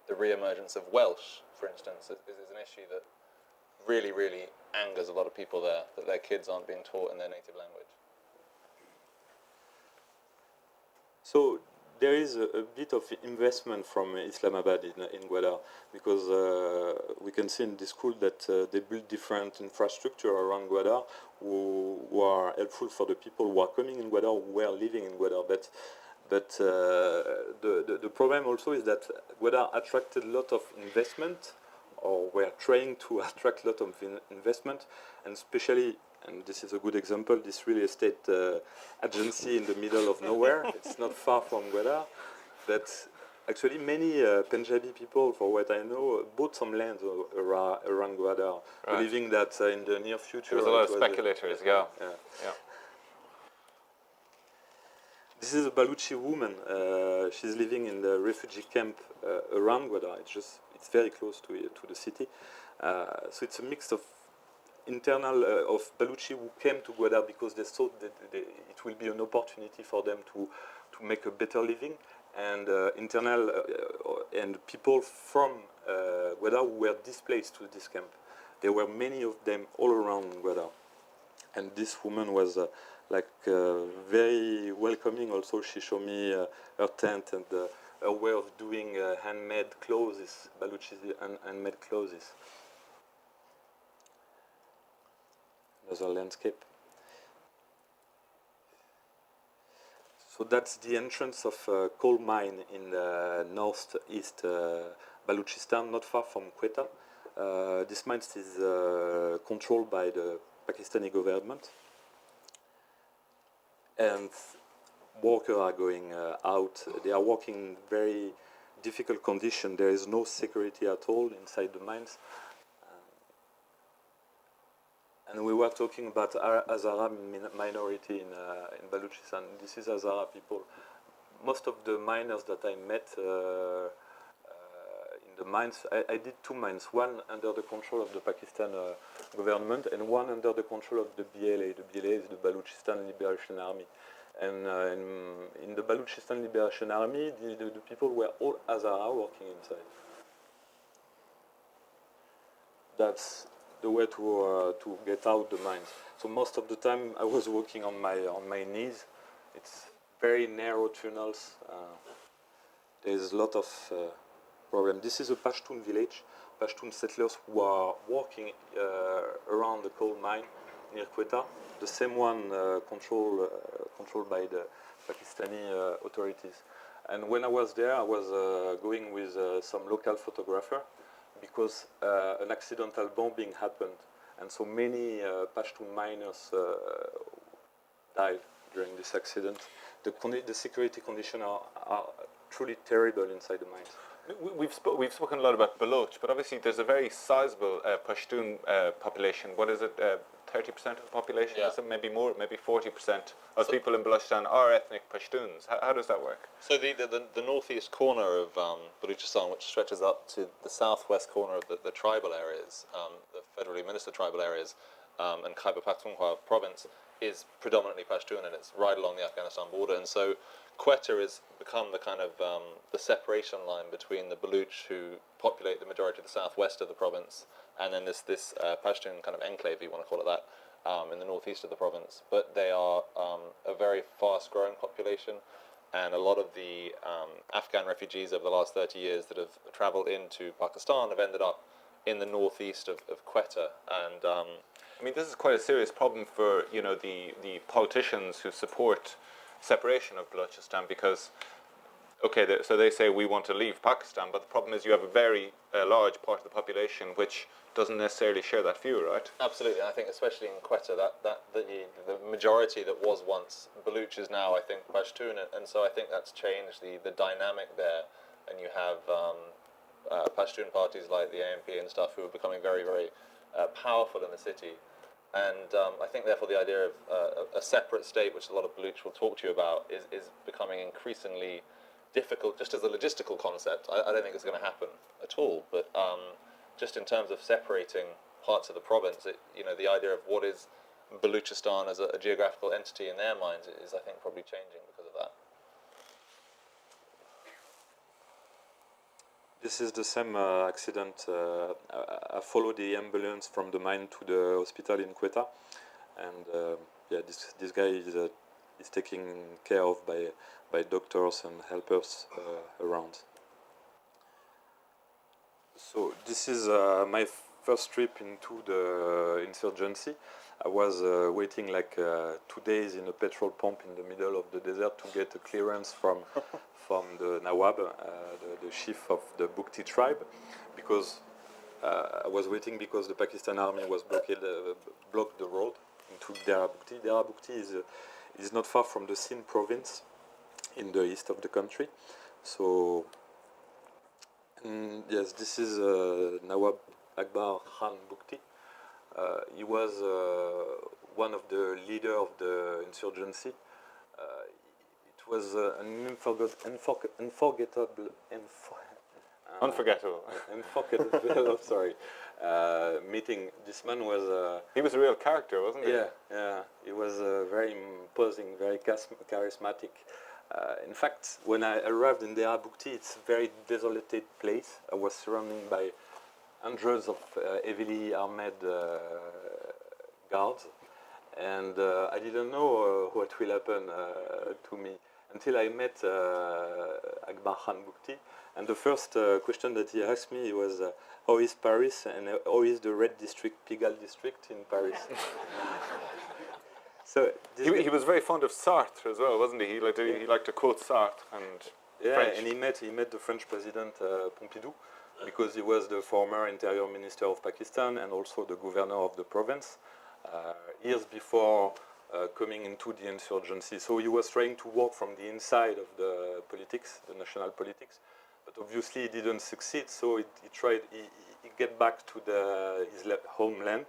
the re-emergence of Welsh, for instance, is an issue that really, really angers a lot of people there, that their kids aren't being taught in their native language. So there is a bit of investment from Islamabad in Gwadar, because we can see in this school that they build different infrastructure around Gwadar who are helpful for the people who are coming in Gwadar, who are living in Gwadar. But the problem also is that Gwadar attracted a lot of investment, or were trying to attract a lot of investment, and especially, and this is a good example, this real estate agency in the middle of nowhere. It's not far from Gwadar, but actually many Punjabi people, for what I know, bought some land around Gwadar, believing that in the near future... There was a lot of speculators, yeah. This is a Baluchi woman. She's living in the refugee camp around Gwadar. It's very close to the city. So it's a mix of internal of Baluchi who came to Gwadar because they thought that it will be an opportunity for them to make a better living, and internal and people from Gwadar who were displaced to this camp. There were many of them all around Gwadar, and this woman was very welcoming. Also, she showed me her tent and her way of doing handmade clothes, Baluchi handmade clothes. Another landscape. So that's the entrance of a coal mine in the northeast Balochistan, not far from Quetta. This mine is controlled by the Pakistani government, and workers are going out. They are working in very difficult conditions. There is no security at all inside the mines. And we were talking about Hazara minority in Balochistan. This is Hazara people. Most of the miners that I met in the mines, I did 2 mines, one under the control of the Pakistan government and one under the control of the BLA. The BLA is the Balochistan Liberation Army. And in the Balochistan Liberation Army, the people were all Hazara working inside. That's the way to get out the mines. So most of the time I was walking on my knees. It's very narrow tunnels. There's a lot of problem. This is a Pashtun village. Pashtun settlers who are working around the coal mine near Quetta. The same one controlled by the Pakistani authorities. And when I was there, I was going with some local photographer, because an accidental bombing happened, and so many Pashtun miners died during this accident. The security conditions are truly terrible inside the mines. We've spoken a lot about Baloch, but obviously there's a very sizable Pashtun population. What is it? 30% of the population? Yeah. Is it maybe more? Maybe 40% of people in Balochistan are ethnic Pashtuns. How does that work? So the northeast corner of Balochistan, which stretches up to the southwest corner of the tribal areas, the federally administered tribal areas, and Khyber Pakhtunkhwa province, is predominantly Pashtun, and it's right along the Afghanistan border. And so Quetta has become the kind of the separation line between the Baluch, who populate the majority of the southwest of the province, and then this Pashtun kind of enclave, if you want to call it that, in the northeast of the province. But they are a very fast-growing population, and a lot of the Afghan refugees over the last 30 years that have travelled into Pakistan have ended up in the northeast of Quetta. And I mean, this is quite a serious problem for, you know, the politicians who support separation of Balochistan, because, okay, so they say we want to leave Pakistan, but the problem is you have a very large part of the population which doesn't necessarily share that view, right? Absolutely, and I think especially in Quetta, that the majority that was once Baluch is now, I think, Pashtun, and so I think that's changed the dynamic there, and you have Pashtun parties like the AMP and stuff who are becoming very, very powerful in the city. And I think, therefore, the idea of a separate state, which a lot of Baluch will talk to you about, is becoming increasingly difficult, just as a logistical concept. I don't think it's going to happen at all. But just in terms of separating parts of the province, the idea of what is Balochistan as a geographical entity in their minds is, I think, probably changing because of that. This is the same accident. I followed the ambulance from the mine to the hospital in Quetta, and this guy is taken care of by doctors and helpers around. So this is my first trip into the insurgency. I was waiting like 2 days in a petrol pump in the middle of the desert to get a clearance from the Nawab, the chief of the Bukti tribe, because I was waiting because the Pakistan army was blocked the road into Dera Bukti. Dera Bukti is not far from the Sindh province in the east of the country. So, yes, this is Nawab Akbar Khan Bukti. He was one of the leaders of the insurgency. It was an unforgettable sorry, meeting. This man was... he was a real character, wasn't he? Yeah. He was very imposing, very charismatic. In fact, when I arrived in Dera Bukti, it's a very desolated place. I was surrounded by hundreds of heavily armed guards, and I didn't know what will happen to me until I met Akbar Khan Bukti. And the first question that he asked me was, how is Paris, and how is the Red District, Pigalle District in Paris? So he was very fond of Sartre as well, wasn't he? He liked to quote Sartre and French. And he met the French President Pompidou, because he was the former Interior Minister of Pakistan and also the governor of the province years before coming into the insurgency. So he was trying to work from the inside of the politics, the national politics, but obviously he didn't succeed. So he get back to his homeland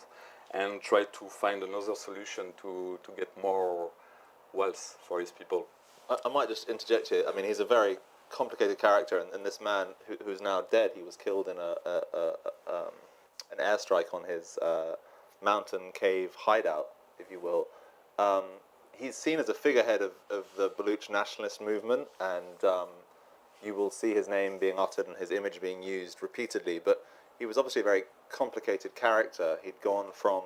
and tried to find another solution to get more wealth for his people. I might just interject here. I mean, he's a very complicated character, and this man who's now dead, he was killed in an airstrike on his mountain cave hideout, if you will. He's seen as a figurehead of the Baluch nationalist movement, and you will see his name being uttered and his image being used repeatedly, but he was obviously a very complicated character. He'd gone from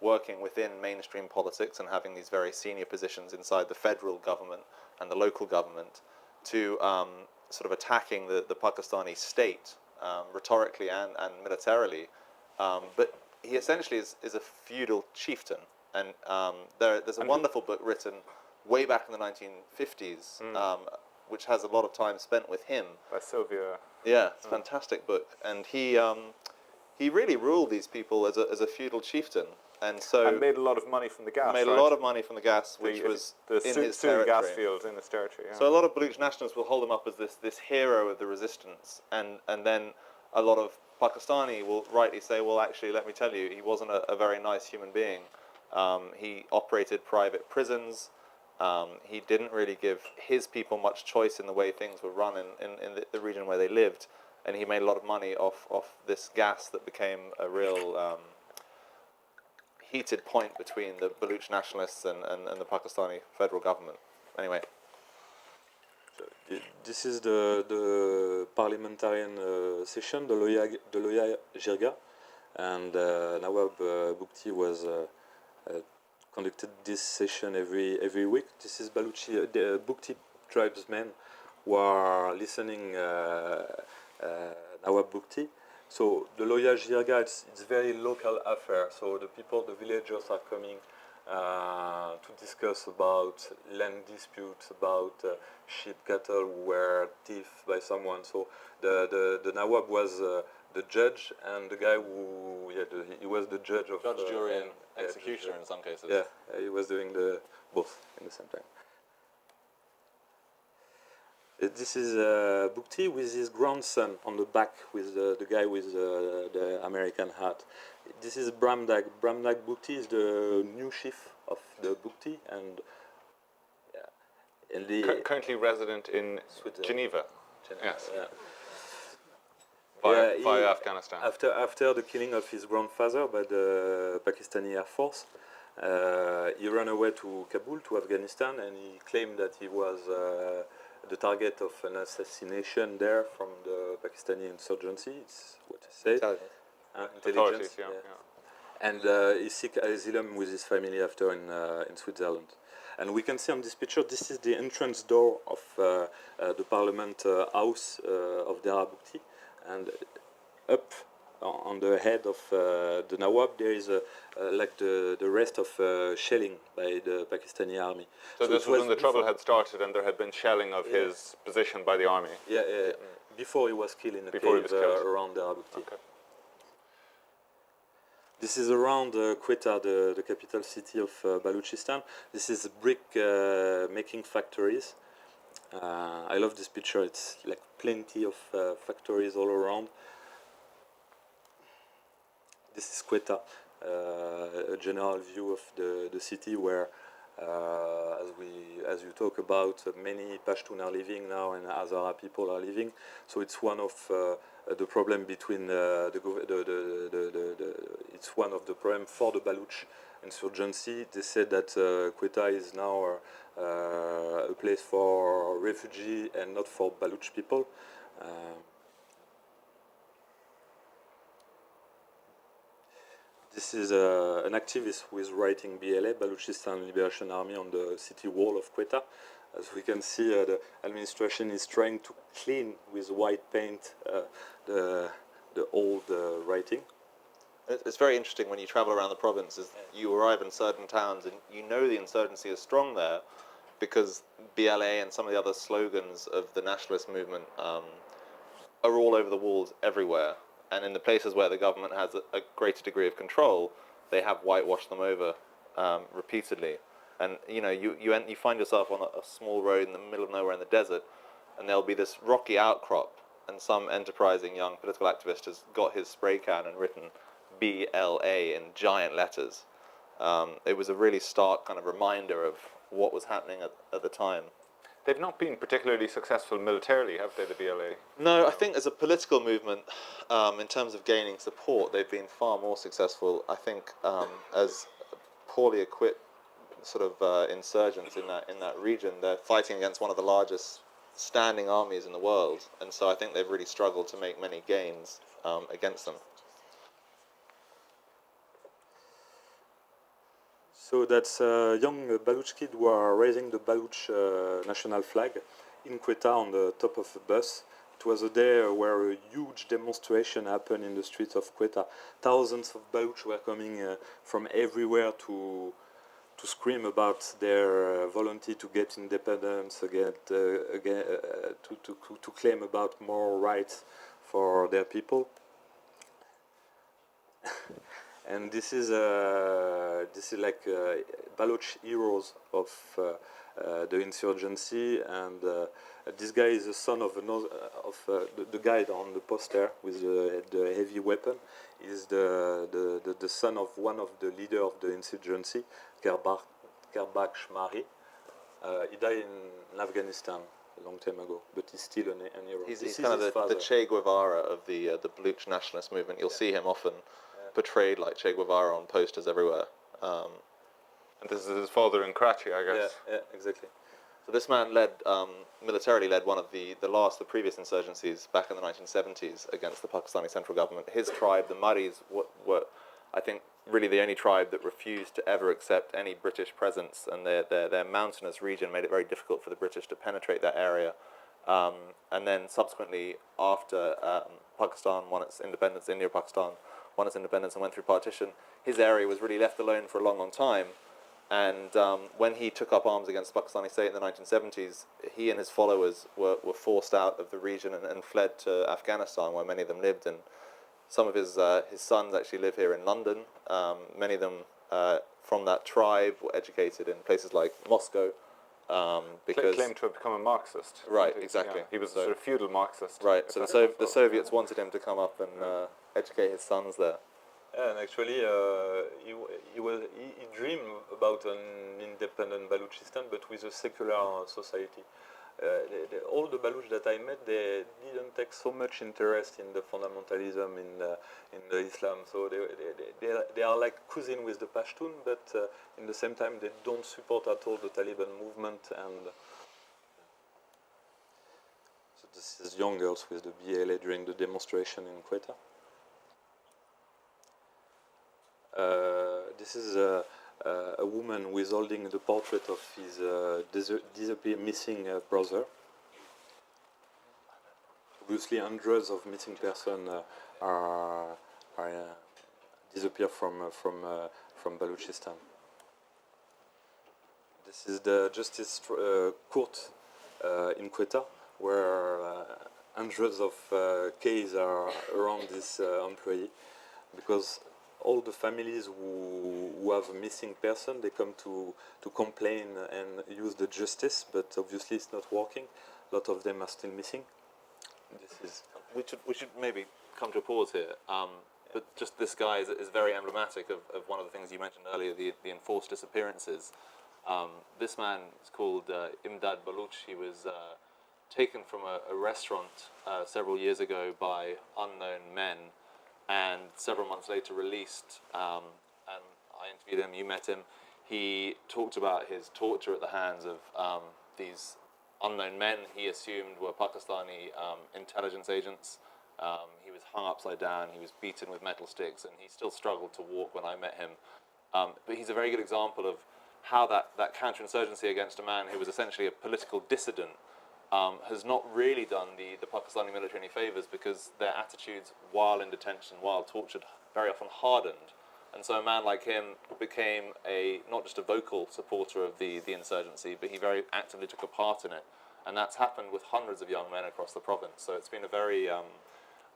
working within mainstream politics and having these very senior positions inside the federal government and the local government to sort of attacking the Pakistani state rhetorically and militarily. But he essentially is a feudal chieftain. And there's a wonderful book written way back in the 1950s, which has a lot of time spent with him. By Sylvia. Yeah, it's a fantastic book. And he really ruled these people as a feudal chieftain. And made a lot of money from the gas. Made a lot of money from the gas, which was in his territory. gas fields in his territory. Yeah. So a lot of Baluch nationalists will hold him up as this hero of the resistance, and then a lot of Pakistani will rightly say, well, actually, let me tell you, he wasn't a very nice human being. He operated private prisons. He didn't really give his people much choice in the way things were run in the region where they lived, and he made a lot of money off this gas that became a real heated point between the Baloch nationalists and the Pakistani federal government. Anyway. This is the parliamentarian session, the Loya Jirga, and Nawab Bukti was conducted this session every week. This is the Bukti tribesmen who are listening Nawab Bukti. So the Loya Jirga, it's very local affair. So the people, the villagers are coming to discuss about land disputes, about sheep, cattle who were thieved by someone. So the Nawab was the judge, and the guy who he was the judge of judge, jury, and executioner in some cases. Yeah, he was doing both in the same time. This is Bukti with his grandson on the back, with the guy with the American hat. This is Bramdag. Bramdag Bukti is the new chief of the Bukti, and currently resident in Geneva. Yes. Yeah. Via Afghanistan. After the killing of his grandfather by the Pakistani Air Force, he ran away to Kabul, to Afghanistan, and he claimed that he was the target of an assassination there from the Pakistani insurgency. It's what he said. Intelligence. Yeah. And he seek asylum with his family after in Switzerland. And we can see on this picture, this is the entrance door of the parliament house of Dara Bukti. And up on the head of the Nawab, there is like the rest of shelling by the Pakistani army. So this was when the trouble had started and there had been shelling of his position by the army? Yeah. Before he was killed in a cave around Dara Bukti. Okay. This is around Quetta, the capital city of Balochistan. This is brick making factories. I love this picture. It's like plenty of factories all around. This is Quetta, a general view of the city where, as you talk about, many Pashtun are living now and Hazara people are living. So it's one of the problem between it's one of the problem for the Baloch insurgency. They said that Quetta is now a place for refugee and not for Baloch people. This is an activist who is writing BLA, Balochistan Liberation Army, on the city wall of Quetta. As we can see, the administration is trying to clean with white paint the old writing. It's very interesting when you travel around the province, is you arrive in certain towns and you know the insurgency is strong there because BLA and some of the other slogans of the nationalist movement are all over the walls everywhere. And in the places where the government has a greater degree of control, they have whitewashed them over repeatedly. And you find yourself on a small road in the middle of nowhere in the desert, and there'll be this rocky outcrop, and some enterprising young political activist has got his spray can and written BLA in giant letters. It was a really stark kind of reminder of what was happening at the time. They've not been particularly successful militarily, have they, the BLA? No, I think as a political movement, in terms of gaining support, they've been far more successful. I think as poorly equipped sort of insurgents in that region, they're fighting against one of the largest standing armies in the world, and so I think they've really struggled to make many gains against them. So that's young Baloch kids who are raising the Baloch national flag in Quetta on the top of a bus. It was a day where a huge demonstration happened in the streets of Quetta. Thousands of Baloch were coming from everywhere to scream about their volunteer to get independence, to claim about more rights for their people. And this is like Baloch heroes of the insurgency, and this guy is the son of the guy on the poster with the heavy weapon. Is the son of one of the leader of the insurgency, Kerbak Shmari. He died in Afghanistan a long time ago, but he's still an hero. He's kind of the Che Guevara of the Baloch nationalist movement. You'll see him often portrayed like Che Guevara on posters everywhere. And this is his father in Karachi, I guess. Yeah, exactly. So this man militarily led one of the previous insurgencies back in the 1970s against the Pakistani central government. His tribe, the Maris, were I think, really the only tribe that refused to ever accept any British presence, and their mountainous region made it very difficult for the British to penetrate that area. And then subsequently, after Pakistan won its independence, India-Pakistan won its independence and went through partition, his area was really left alone for a long, long time. And when he took up arms against the Pakistani state in the 1970s, he and his followers were forced out of the region and fled to Afghanistan, where many of them lived. And some of his sons actually live here in London. Many of them from that tribe were educated in places like Moscow. Because claimed to have become a Marxist. Right, exactly. Yeah, he was a sort of feudal Marxist. Right, so the Soviets wanted him to come up and educate his sons there. Yeah, and actually, he dreamed about an independent Balochistan, but with a secular society. All the Baloch that I met, they didn't take so much interest in the fundamentalism in the Islam. So they are like cousin with the Pashtun, but in the same time they don't support at all the Taliban movement. And so this is young girls with the BLA during the demonstration in Quetta. This is a woman who is holding the portrait of his missing brother. Obviously, hundreds of missing persons are disappear from Balochistan. This is the justice court in Quetta, where hundreds of cases are around this employee, because all the families who have a missing person, they come to complain and use the justice, but obviously it's not working. A lot of them are still missing. We should maybe come to a pause here. But just this guy is very emblematic of one of the things you mentioned earlier, the enforced disappearances. This man is called Imdad Baloch. He was taken from a restaurant several years ago by unknown men, and several months later released, and I interviewed him, you met him. He talked about his torture at the hands of these unknown men he assumed were Pakistani intelligence agents. He was hung upside down, he was beaten with metal sticks, and he still struggled to walk when I met him. But he's a very good example of how that counterinsurgency against a man who was essentially a political dissident has not really done the Pakistani military any favours, because their attitudes while in detention, while tortured, very often hardened. And so a man like him became not just a vocal supporter of the insurgency, but he very actively took a part in it. And that's happened with hundreds of young men across the province. So it's been a very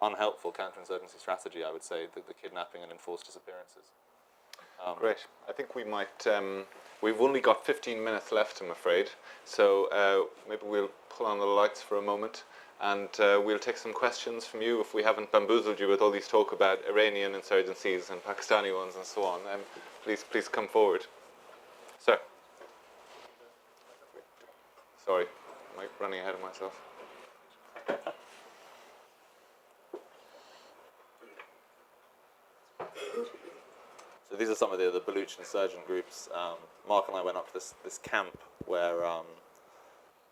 unhelpful counterinsurgency strategy, I would say, the kidnapping and enforced disappearances. Great. I think we might... we've only got 15 minutes left, I'm afraid. So maybe we'll pull on the lights for a moment, and we'll take some questions from you if we haven't bamboozled you with all these talk about Iranian insurgencies and Pakistani ones and so on. Please come forward. Sir. Sorry, I'm running ahead of myself. So these are some of the Baloch insurgent groups. Mark and I went up to this camp where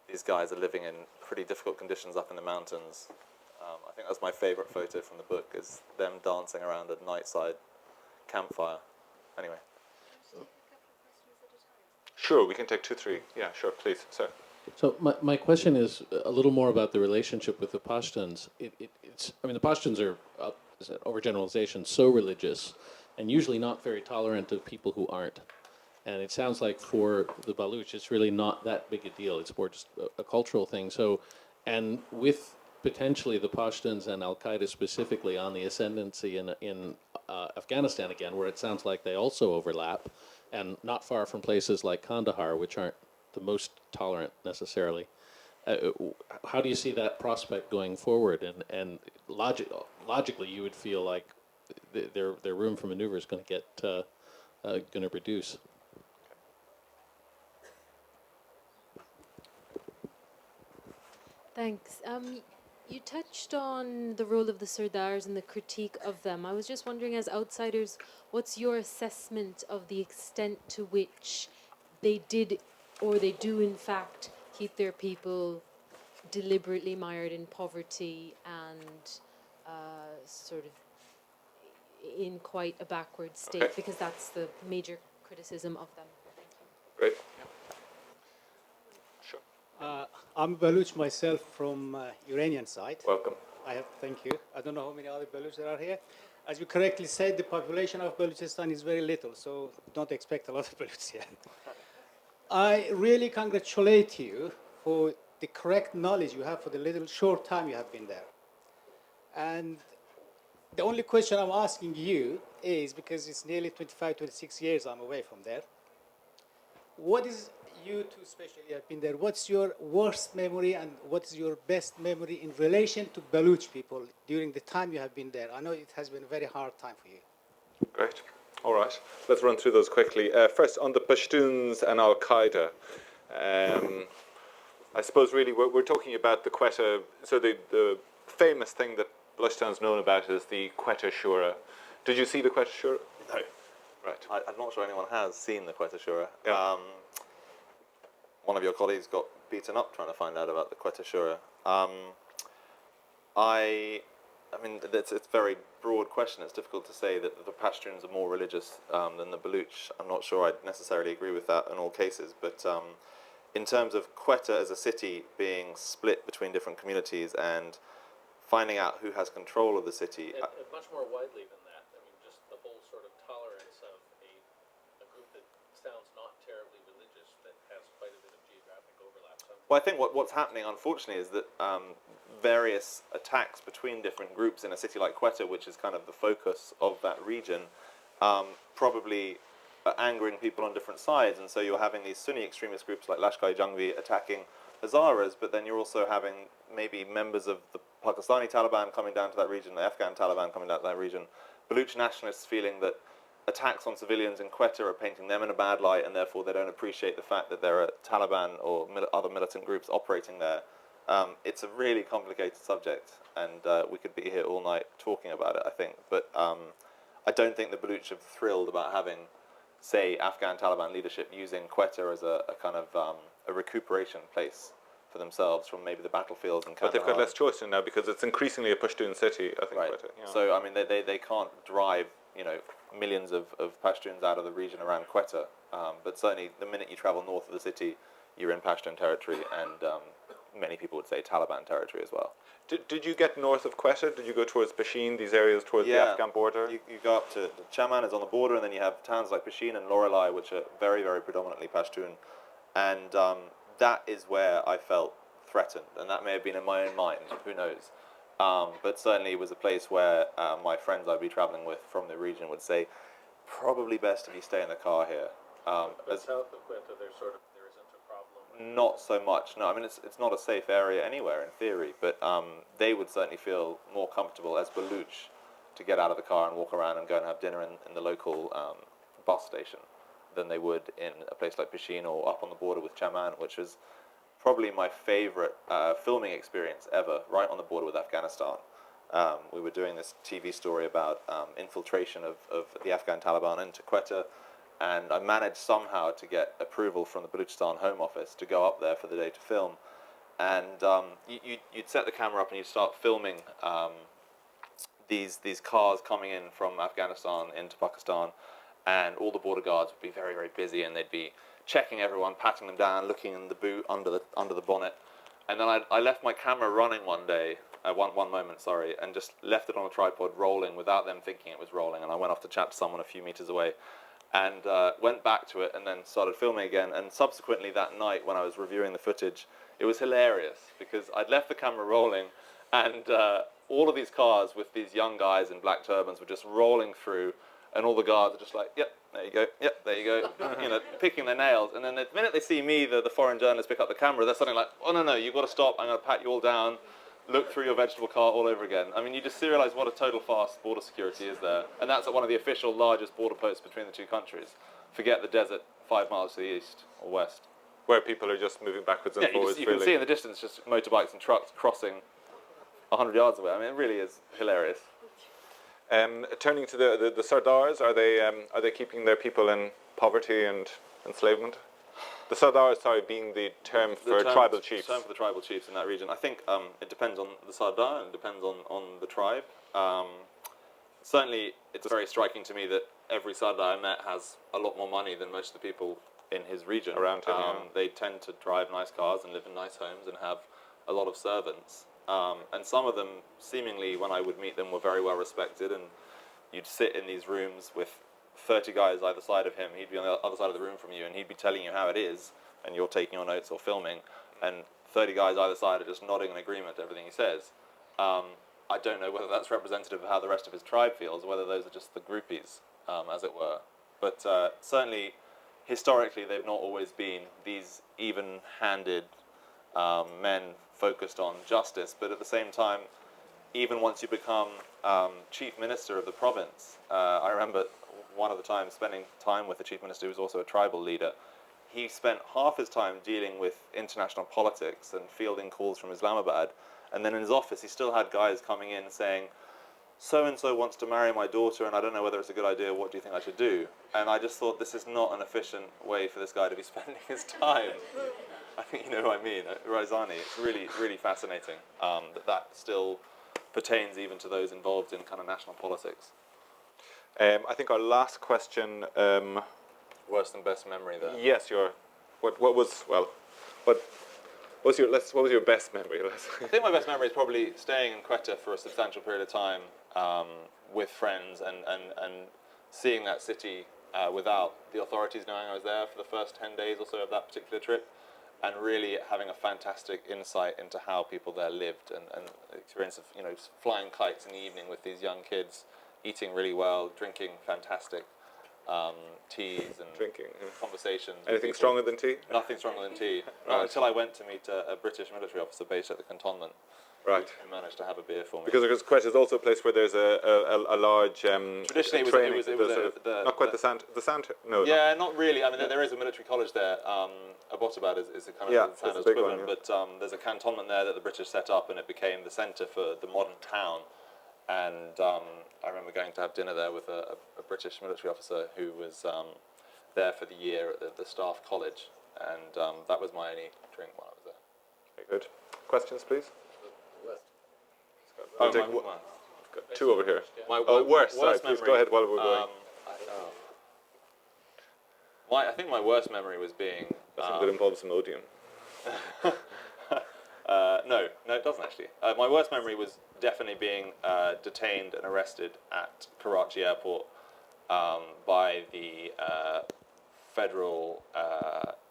these guys are living in pretty difficult conditions up in the mountains. I think that's my favourite photo from the book, is them dancing around a night-side campfire. Anyway. Sure, we can take 2, 3. Yeah, sure, please, sir. So my question is a little more about the relationship with the Pashtuns. The Pashtuns are, overgeneralization, so religious, and usually not very tolerant of people who aren't. And it sounds like for the Baloch, it's really not that big a deal. It's more just a cultural thing. So, and with potentially the Pashtuns and Al-Qaeda specifically on the ascendancy in Afghanistan again, where it sounds like they also overlap, and not far from places like Kandahar, which aren't the most tolerant necessarily. How do you see that prospect going forward? And logically, you would feel like their room for maneuver is going to reduce. Thanks. You touched on the role of the Sardars and the critique of them. I was just wondering, as outsiders, what's your assessment of the extent to which they did, or they do in fact, keep their people deliberately mired in poverty and sort of in quite a backward state, Okay. because that's the major criticism of them. Great. Sure. I'm Baloch myself from Iranian side. Welcome. Thank you. I don't know how many other Baloch there are here. As you correctly said, the population of Balochistan is very little, so don't expect a lot of Balochs here. I really congratulate you for the correct knowledge you have for the little short time you have been there. And the only question I'm asking you is, because it's nearly 25, 26 years I'm away from there, what is, you two especially have been there, what's your worst memory and what's your best memory in relation to Baloch people during the time you have been there? I know it has been a very hard time for you. Great. All right. Let's run through those quickly. First, on the Pashtuns and Al-Qaeda. I suppose really we're talking about the Quetta. So the famous thing that Balochistan is known about is the Quetta Shura. Did you see the Quetta Shura? No. Right. I'm not sure anyone has seen the Quetta Shura. Yeah. One of your colleagues got beaten up trying to find out about the Quetta Shura. I mean, it's a very broad question. It's difficult to say that the Pashtuns are more religious than the Baloch. I'm not sure I'd necessarily agree with that in all cases, but in terms of Quetta as a city being split between different communities and finding out who has control of the city. Much more widely than that. I mean, just the whole sort of tolerance of a group that sounds not terribly religious that has quite a bit of geographic overlap. Well, I think what's happening, unfortunately, is that various attacks between different groups in a city like Quetta, which is kind of the focus of that region, probably are angering people on different sides. And so you're having these Sunni extremist groups like Lashkar-e-Jhangvi attacking Hazaras, but then you're also having maybe members of the Pakistani Taliban coming down to that region, the Afghan Taliban coming down to that region, Baloch nationalists feeling that attacks on civilians in Quetta are painting them in a bad light, and therefore they don't appreciate the fact that there are Taliban or other militant groups operating there. It's a really complicated subject, and we could be here all night talking about it, I think. But I don't think the Baloch are thrilled about having, say, Afghan Taliban leadership using Quetta as a kind of a recuperation place for themselves from maybe the battlefields and But they've got less choice now because it's increasingly a Pashtun city, I think. Right. Quetta, yeah. So, I mean, they can't drive, millions of Pashtuns out of the region around Quetta. But certainly the minute you travel north of the city, you're in Pashtun territory, and many people would say Taliban territory as well. Did you get north of Quetta? Did you go towards Pashin, these areas towards the Afghan border? You go up to Chaman is on the border, and then you have towns like Pashin and Lorelei, which are very, very predominantly Pashtun. And that is where I felt threatened, and that may have been in my own mind, who knows. But certainly it was a place where my friends I'd be traveling with from the region would say, probably best if you stay in the car here. But south of Quetta, there isn't a problem. Not so much, no. I mean, it's not a safe area anywhere in theory, but they would certainly feel more comfortable as Baloch to get out of the car and walk around and go and have dinner in the local bus station than they would in a place like Pashin or up on the border with Chaman, which was probably my favorite filming experience ever, right on the border with Afghanistan. We were doing this TV story about infiltration of the Afghan Taliban into Quetta, and I managed somehow to get approval from the Balochistan Home Office to go up there for the day to film. And you'd set the camera up and you'd start filming these cars coming in from Afghanistan into Pakistan, and all the border guards would be very, very busy, and they'd be checking everyone, patting them down, looking in the boot, under the bonnet. And then I left my camera running one moment, and just left it on a tripod rolling without them thinking it was rolling. And I went off to chat to someone a few meters away, and went back to it and then started filming again. And subsequently that night when I was reviewing the footage, it was hilarious because I'd left the camera rolling, and all of these cars with these young guys in black turbans were just rolling through, and all the guards are just like, yep, there you go, yep, there you go, picking their nails. And then the minute they see me, the foreign journalists pick up the camera, they're suddenly like, oh, no, you've got to stop, I'm going to pat you all down, look through your vegetable cart all over again. I mean, you just realize what a total farce border security is there. And that's at one of the official largest border posts between the two countries. Forget the desert 5 miles to the east or west. Where people are just moving backwards and forwards. You can see in the distance just motorbikes and trucks crossing 100 yards away. I mean, it really is hilarious. Turning to the Sardars, are they keeping their people in poverty and enslavement? The Sardars, sorry, being the term for tribal chiefs. The term for the tribal chiefs in that region. I think it depends on the Sardar and it depends on the tribe. Certainly, it's very striking to me that every Sardar I met has a lot more money than most of the people in his region. Around him, yeah. They tend to drive nice cars and live in nice homes and have a lot of servants. And some of them, seemingly, when I would meet them, were very well respected. And you'd sit in these rooms with 30 guys either side of him. He'd be on the other side of the room from you, and he'd be telling you how it is, and you're taking your notes or filming, and 30 guys either side are just nodding in agreement to everything he says. I don't know whether that's representative of how the rest of his tribe feels, or whether those are just the groupies, as it were. But certainly, historically, they've not always been these even-handed men focused on justice, but at the same time, even once you become chief minister of the province, I remember one of the times spending time with the chief minister who was also a tribal leader. He spent half his time dealing with international politics and fielding calls from Islamabad, and then in his office he still had guys coming in saying, so-and-so wants to marry my daughter and I don't know whether it's a good idea, what do you think I should do? And I just thought, this is not an efficient way for this guy to be spending his time. I think you know what I mean, Raizani. It's really, really fascinating that still pertains even to those involved in kind of national politics. I think our last question. Worse than best memory there. Yes, what was your best memory? I think my best memory is probably staying in Quetta for a substantial period of time with friends and seeing that city without the authorities knowing I was there for the first 10 days or so of that particular trip, and really having a fantastic insight into how people there lived and the experience of flying kites in the evening with these young kids, eating really well, drinking fantastic teas and conversations. Anything stronger than tea? Nothing stronger than tea. Right. Until I went to meet a British military officer based at the cantonment. Right. Who managed to have a beer for me. Because Quetta is also a place where there's a large traditionally training. it was not quite the sand. No. Yeah, not really. I mean, there is a military college there. Abbottabad is a kind of the Sandhurst equivalent, one, yeah. But there's a cantonment there that the British set up, and it became the centre for the modern town. And I remember going to have dinner there with a British military officer who was there for the year at the staff college, and that was my only drink while I was there. Very good. Questions, please. Oh, I've got two over here. Worst Sorry, please go ahead while we're going. I think my worst memory was being... That involves some odium. No, it doesn't actually. My worst memory was definitely being detained and arrested at Karachi airport by the Federal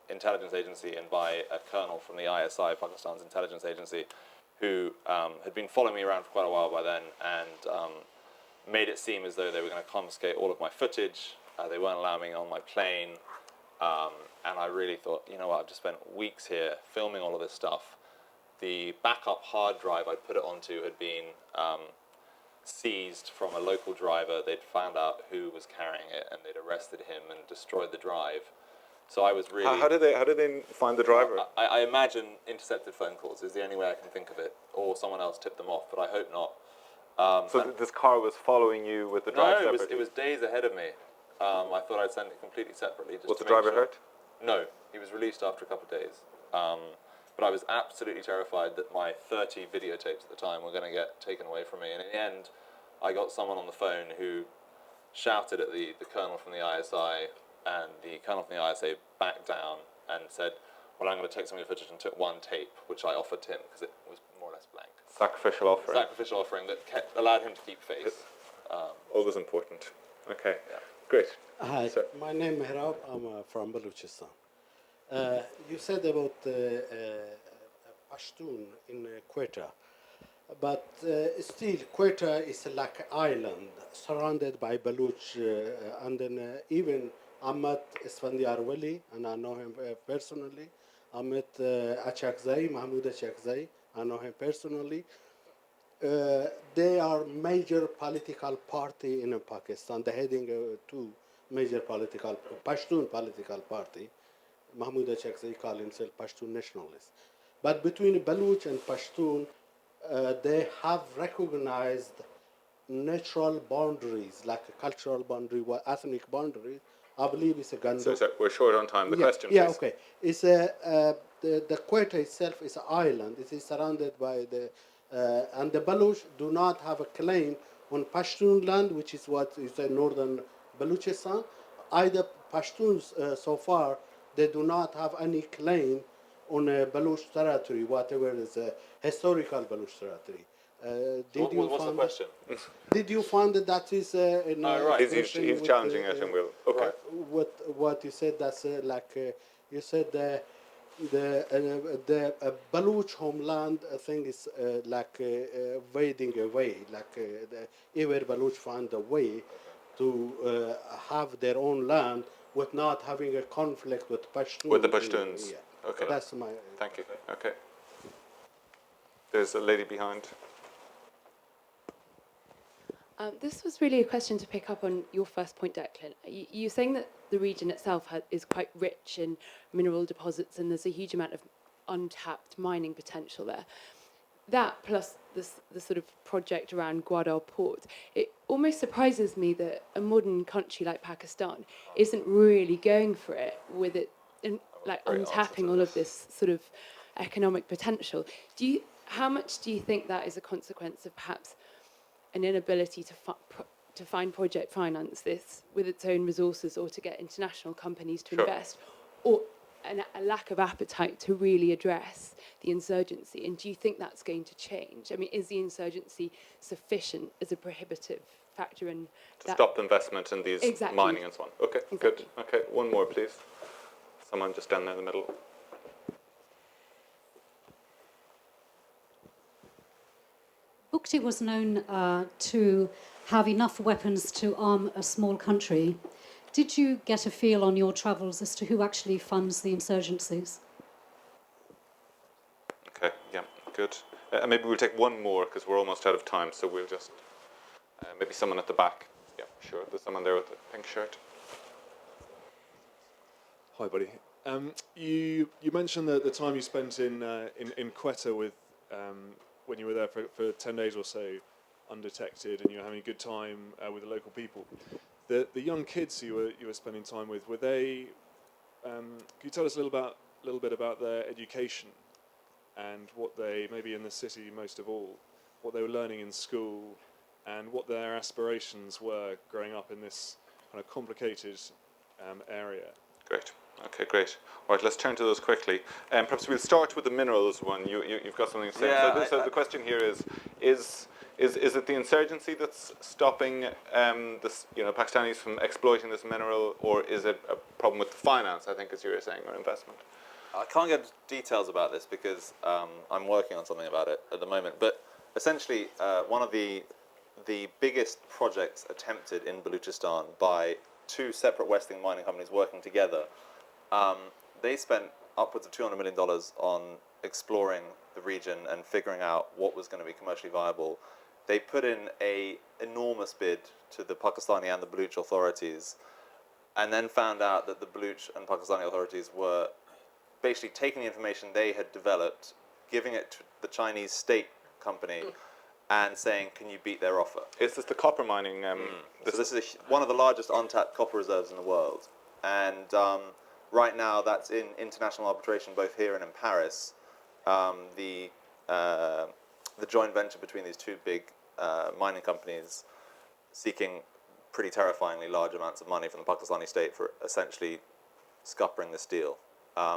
Intelligence Agency and by a colonel from the ISI, Pakistan's intelligence agency, who had been following me around for quite a while by then and made it seem as though they were going to confiscate all of my footage. They weren't allowing me on my plane. And I really thought, you know what, I've just spent weeks here filming all of this stuff. The backup hard drive I'd put it onto had been seized from a local driver. They'd found out who was carrying it and they'd arrested him and destroyed the drive. So I was really... How did they find the driver? I imagine intercepted phone calls is the only way I can think of it, or someone else tipped them off, but I hope not. So this car was following you with the drive separately? No, it was days ahead of me. I thought I'd send it completely separately. Was the driver hurt? No, he was released after a couple of days. But I was absolutely terrified that my 30 videotapes at the time were going to get taken away from me. And in the end, I got someone on the phone who shouted at the colonel from the ISI, and the colonel from the ISI backed down and said, well, I'm going to take some of your footage, and took one tape, which I offered to him because it was more or less blank. Sacrificial offering. Sacrificial offering that allowed him to keep face. Always important. Okay, yeah. Great. Hi, Sir. My name is Mehrab. I'm from Balochistan. You said about Pashtun in Quetta, but still Quetta is like an island surrounded by Baloch, and then even I met Isfandiar Wali, and I know him personally. I met Achakzai, Mahmoud Achakzai, I know him personally. They are major political party in Pakistan. They're heading two major political, Pashtun political party. Mahmoud Achakzai call himself Pashtun nationalist. But between Baloch and Pashtun, they have recognized natural boundaries, like a cultural boundary, ethnic boundary. I believe it's a Gandu. So we're short on time. The question, Yeah, please. okay. It's the Quetta itself is an island. It is surrounded by and the Baloch do not have a claim on Pashtun land, which is what is the northern Balochistan. Either Pashtuns so far, they do not have any claim on a Baloch territory, whatever is a historical Baloch territory. What's the question? Did you find that is in right. He's challenging it, and we'll. Okay. Right. What you said? That's you said the Baloch homeland thing is wading away, every Baloch found a way to have their own land with not having a conflict with Pashtuns. With the Pashtuns. Yeah. Okay. That's my. Thank you. Okay. There's a lady behind. This was really a question to pick up on your first point, Declan. You're saying that the region itself is quite rich in mineral deposits and there's a huge amount of untapped mining potential there. That plus the sort of project around Gwadar port, it almost surprises me that a modern country like Pakistan isn't really going for it with it, untapping all of this sort of economic potential. How much do you think that is a consequence of perhaps an inability to find project finance this with its own resources or to get international companies to invest, or a lack of appetite to really address the insurgency? And do you think that's going to change? I mean, is the insurgency sufficient as a prohibitive factor in to stop investment in these mining and so on? Okay, exactly. Good. Okay, one more, please. Someone just down there in the middle. Bukti was known to have enough weapons to arm a small country. Did you get a feel on your travels as to who actually funds the insurgencies? Okay, yeah, good. Maybe we'll take one more because we're almost out of time, so we'll just, maybe someone at the back. Yeah, sure, there's someone there with a pink shirt. Hi, buddy. You mentioned the time you spent in Quetta with when you were there for 10 days or so, undetected, and you were having a good time with the local people. The young kids you were spending time with, were they? Can you tell us a little bit about their education and what they, maybe in the city most of all, what they were learning in school and what their aspirations were growing up in this kind of complicated area? Great. Okay, great. All right, let's turn to those quickly. Perhaps we'll start with the minerals one. You've got something to say. Yeah, so the question here is it the insurgency that's stopping Pakistanis from exploiting this mineral, or is it a problem with the finance, I think, as you were saying, or investment? I can't get details about this because I'm working on something about it at the moment. But essentially, one of the biggest projects attempted in Balochistan by two separate Western mining companies working together, they spent upwards of $200 million on exploring the region and figuring out what was going to be commercially viable. They put in an enormous bid to the Pakistani and the Baloch authorities, and then found out that the Baloch and Pakistani authorities were basically taking the information they had developed, giving it to the Chinese state company, and saying, can you beat their offer? Is this the copper mining? So this is one of the largest untapped copper reserves in the world. And right now that's in international arbitration both here and in Paris. The joint venture between these two big mining companies seeking pretty terrifyingly large amounts of money from the Pakistani state for essentially scuppering this deal.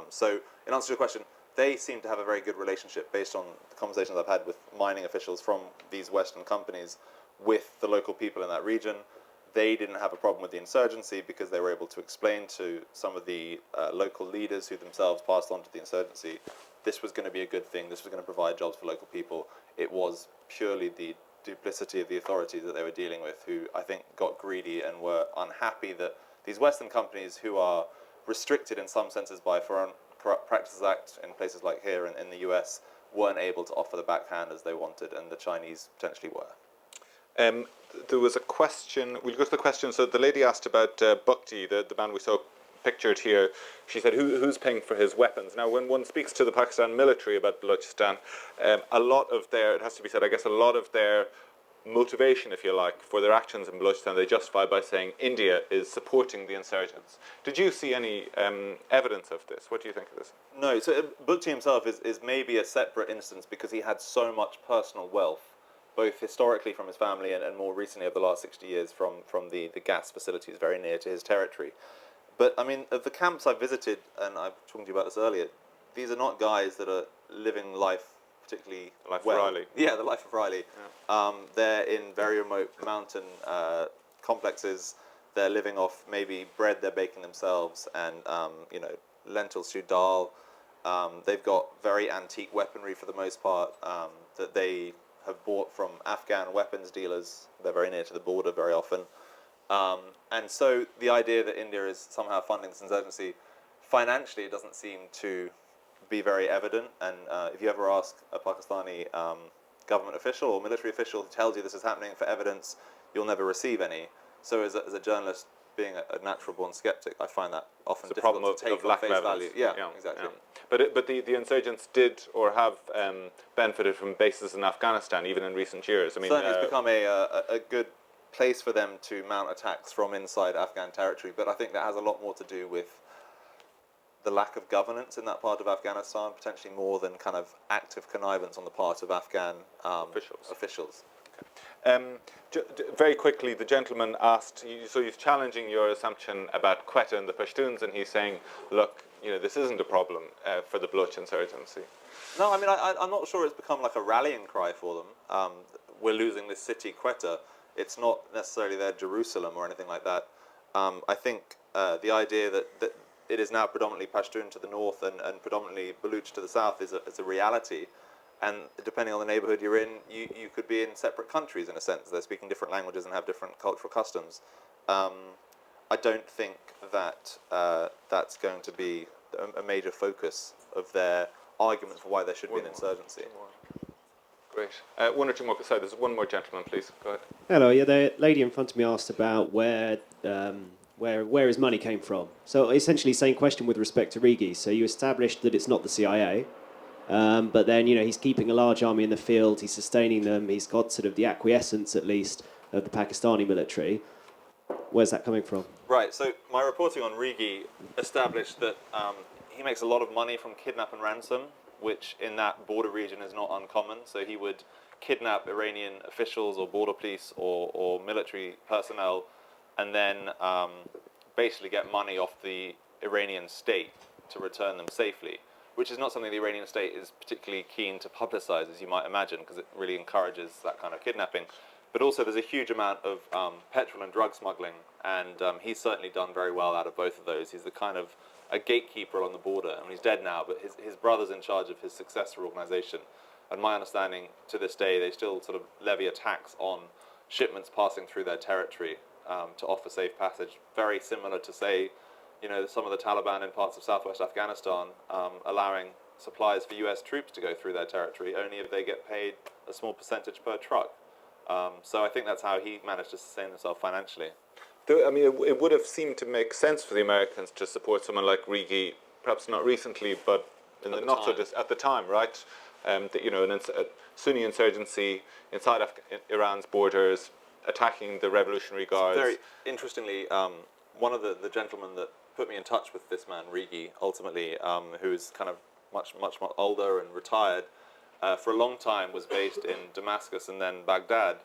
So in answer to your question, they seem to have a very good relationship based on the conversations I've had with mining officials from these Western companies with the local people in that region. They didn't have a problem with the insurgency because they were able to explain to some of the local leaders who themselves passed on to the insurgency, this was going to be a good thing, this was going to provide jobs for local people. It was purely the duplicity of the authorities that they were dealing with who I think got greedy and were unhappy that these Western companies who are restricted in some senses by Foreign Corrupt Practices Act in places like here in the US weren't able to offer the backhand as they wanted, and the Chinese potentially were. There was a question, we'll go to the question, so the lady asked about Bukti, the man we saw pictured here. She said, who's paying for his weapons? Now, when one speaks to the Pakistan military about Balochistan, a lot of their, it has to be said, I guess a lot of their motivation, if you like, for their actions in Balochistan, they justify by saying India is supporting the insurgents. Did you see any evidence of this? What do you think of this? No, so Bukti himself is maybe a separate instance because he had so much personal wealth, both historically from his family and more recently over the last 60 years from the gas facilities very near to his territory. But, I mean, of the camps I've visited, and I was talking to you about this earlier, these are not guys that are living life particularly Life well. of Riley. Yeah, the life of Riley. Yeah. They're in very remote mountain complexes. They're living off maybe bread they're baking themselves and, you know, lentil stew dal. They've got very antique weaponry for the most part that they have bought from Afghan weapons dealers. They're very near to the border very often. And so the idea that India is somehow funding this insurgency, financially it doesn't seem to be very evident. And if you ever ask a Pakistani government official or military official who tells you this is happening for evidence, you'll never receive any. So as a journalist, being a natural-born skeptic, I find that often It's a difficult problem to take of lack on of face evidence. value. Yeah, exactly. Yeah. But the insurgents did or have benefited from bases in Afghanistan even in recent years. I mean, Certainly it's become a good place for them to mount attacks from inside Afghan territory, but I think that has a lot more to do with the lack of governance in that part of Afghanistan, potentially more than kind of active connivance on the part of Afghan officials. Very quickly, the gentleman asked, so he's challenging your assumption about Quetta and the Pashtuns, and he's saying, look, you know, this isn't a problem for the Baloch insurgency. No, I mean, I'm not sure it's become like a rallying cry for them. We're losing this city, Quetta. It's not necessarily their Jerusalem or anything like that. I think the idea that it is now predominantly Pashtun to the north and predominantly Baloch to the south is a reality. And depending on the neighborhood you're in, you could be in separate countries in a sense. They're speaking different languages and have different cultural customs. I don't think that that's going to be a major focus of their argument for why there should be an insurgency. Great. One or two more. Sorry, there's one more gentleman, please. Go ahead. Hello. Yeah, the lady in front of me asked about where his money came from. So essentially, same question with respect to Rigi. So you established that it's not the CIA. But then, you know, he's keeping a large army in the field, he's sustaining them, he's got sort of the acquiescence, at least, of the Pakistani military. Where's that coming from? Right, so my reporting on Rigi established that he makes a lot of money from kidnap and ransom, which in that border region is not uncommon. So he would kidnap Iranian officials or border police or military personnel and then basically get money off the Iranian state to return them safely, which is not something the Iranian state is particularly keen to publicize, as you might imagine, because it really encourages that kind of kidnapping. But also there's a huge amount of petrol and drug smuggling, and he's certainly done very well out of both of those. He's the kind of a gatekeeper on the border. I mean, he's dead now, but his brother's in charge of his successor organization. And my understanding, to this day, they still sort of levy a tax on shipments passing through their territory to offer safe passage, very similar to, say, you know, some of the Taliban in parts of southwest Afghanistan allowing supplies for US troops to go through their territory only if they get paid a small percentage per truck. So I think that's how he managed to sustain himself financially. I mean, it would have seemed to make sense for the Americans to support someone like Rigi, perhaps not recently, but in the not so at the time, right? That, you know, a Sunni insurgency inside Iran's borders, attacking the Revolutionary Guards. Very interestingly, one of the gentlemen that put me in touch with this man, Rigi, ultimately, who's kind of much older and retired, for a long time was based in Damascus and then Baghdad.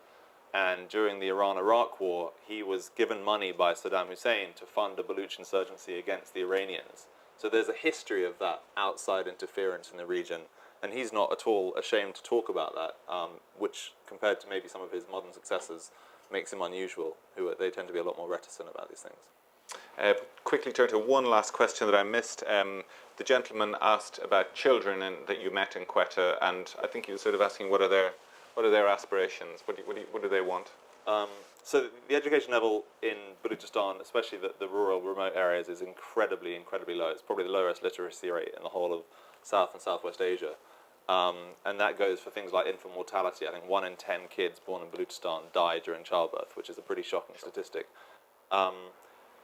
And during the Iran-Iraq war, he was given money by Saddam Hussein to fund a Baloch insurgency against the Iranians. So there's a history of that outside interference in the region. And he's not at all ashamed to talk about that, which, compared to maybe some of his modern successors, makes him unusual. They tend to be a lot more reticent about these things. Quickly turn to one last question that I missed. The gentleman asked about children that you met in Quetta, and I think he was sort of asking what are their aspirations? What do they want? So the education level in Balochistan, especially the rural, remote areas, is incredibly low. It's probably the lowest literacy rate in the whole of South and Southwest Asia. And that goes for things like infant mortality. I think 1 in 10 kids born in Balochistan die during childbirth, which is a pretty shocking statistic.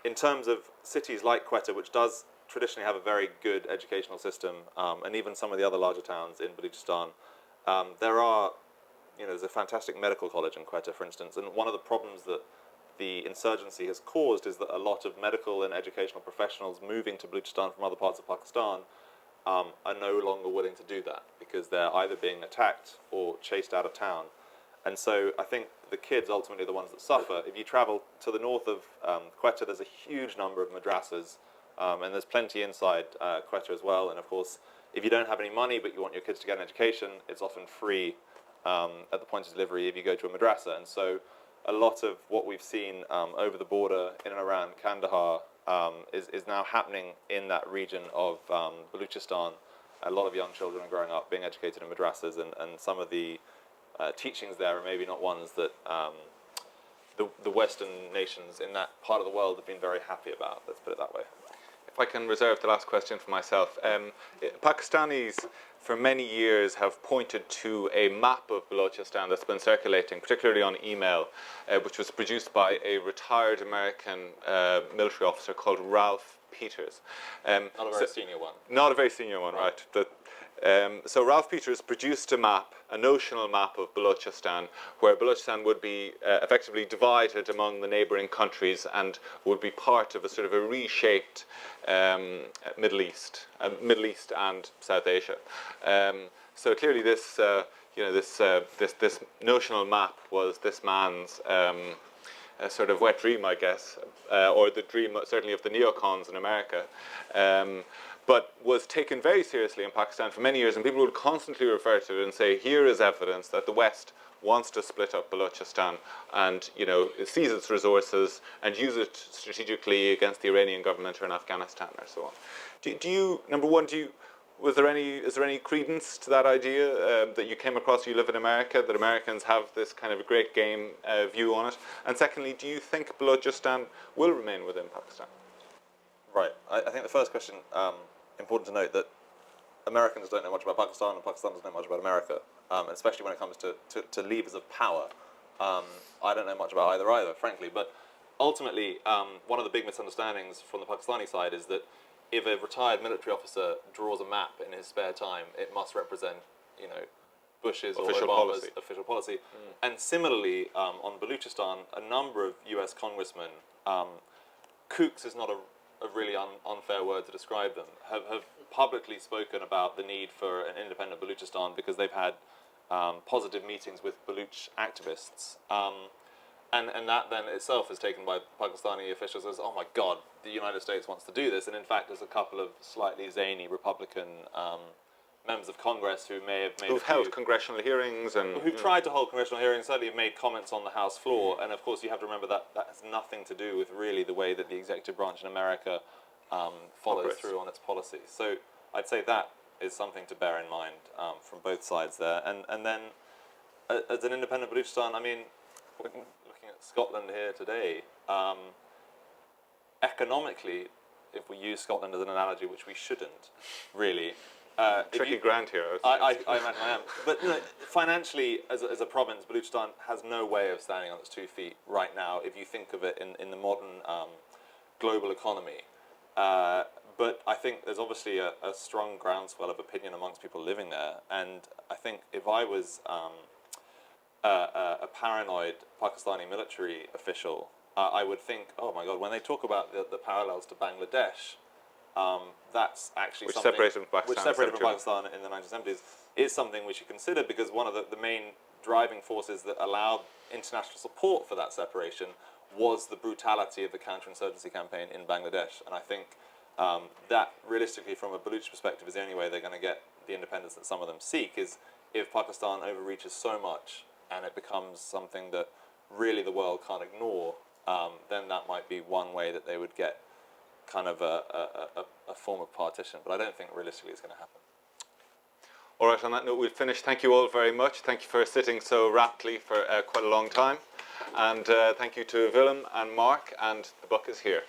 in terms of cities like Quetta, which does traditionally have a very good educational system, and even some of the other larger towns in Balochistan, there's a fantastic medical college in Quetta, for instance, and one of the problems that the insurgency has caused is that a lot of medical and educational professionals moving to Balochistan from other parts of Pakistan are no longer willing to do that because they're either being attacked or chased out of town. And so I think the kids ultimately are the ones that suffer. If you travel to the north of Quetta, there's a huge number of madrasas, and there's plenty inside Quetta as well. And of course, if you don't have any money but you want your kids to get an education, it's often free at the point of delivery if you go to a madrasa. And so a lot of what we've seen over the border in and around Kandahar is now happening in that region of Balochistan. A lot of young children are growing up being educated in madrasas, and some of the teachings there are maybe not ones that the Western nations in that part of the world have been very happy about. Let's put it that way. If I can reserve the last question for myself. Pakistanis for many years have pointed to a map of Balochistan that's been circulating, particularly on email, which was produced by a retired American military officer called Ralph Peters. Not a very senior one. Not a very senior one, right. So Ralph Peters produced a map, a notional map of Balochistan, where Balochistan would be effectively divided among the neighbouring countries and would be part of a sort of a reshaped Middle East and South Asia. So clearly, this this notional map was this man's a sort of wet dream, I guess, or the dream certainly of the neocons in America. But was taken very seriously in Pakistan for many years, and people would constantly refer to it and say, here is evidence that the West wants to split up Balochistan and, seize its resources and use it strategically against the Iranian government or in Afghanistan or so on. Is there any credence to that idea that you came across? You live in America, that Americans have this kind of a great game view on it? And secondly, do you think Balochistan will remain within Pakistan? Right. I think the first question, important to note that Americans don't know much about Pakistan and Pakistan doesn't know much about America, especially when it comes to levers of power. I don't know much about either, frankly, but ultimately one of the big misunderstandings from the Pakistani side is that if a retired military officer draws a map in his spare time, it must represent, Bush's official or Obama's policy. official policy. And similarly, on Balochistan, a number of US congressmen, kooks is not a really unfair word to describe them, have publicly spoken about the need for an independent Balochistan because they've had positive meetings with Baloch activists. And that then itself is taken by Pakistani officials as, oh my God, the United States wants to do this. And in fact, there's a couple of slightly zany Republican members of Congress who may have made who've held congressional hearings and who've tried to hold congressional hearings, certainly have made comments on the House floor. And of course, you have to remember that has nothing to do with really the way that the executive branch in America follows through on its policies. So I'd say that is something to bear in mind from both sides there. And then as an independent Balochistan, I mean, looking at Scotland here today, economically, if we use Scotland as an analogy, which we shouldn't, really. Tricky ground here. I imagine I am. But financially, as a province, Balochistan has no way of standing on its 2 feet right now, if you think of it in the modern global economy. But I think there's obviously a strong groundswell of opinion amongst people living there. And I think if I was a paranoid Pakistani military official, I would think, oh my God, when they talk about the parallels to Bangladesh, that's actually which something separated from Pakistan in the 1970s, is something we should consider, because one of the main driving forces that allowed international support for that separation was the brutality of the counterinsurgency campaign in Bangladesh. And I think that realistically, from a Baloch perspective, is the only way they're going to get the independence that some of them seek, is if Pakistan overreaches so much and it becomes something that really the world can't ignore, then that might be one way that they would get kind of a form of partition. But I don't think realistically it's going to happen. All right, on that note, we'll finish. Thank you all very much. Thank you for sitting so raptly for quite a long time. And thank you to Willem and Mark, and the book is here.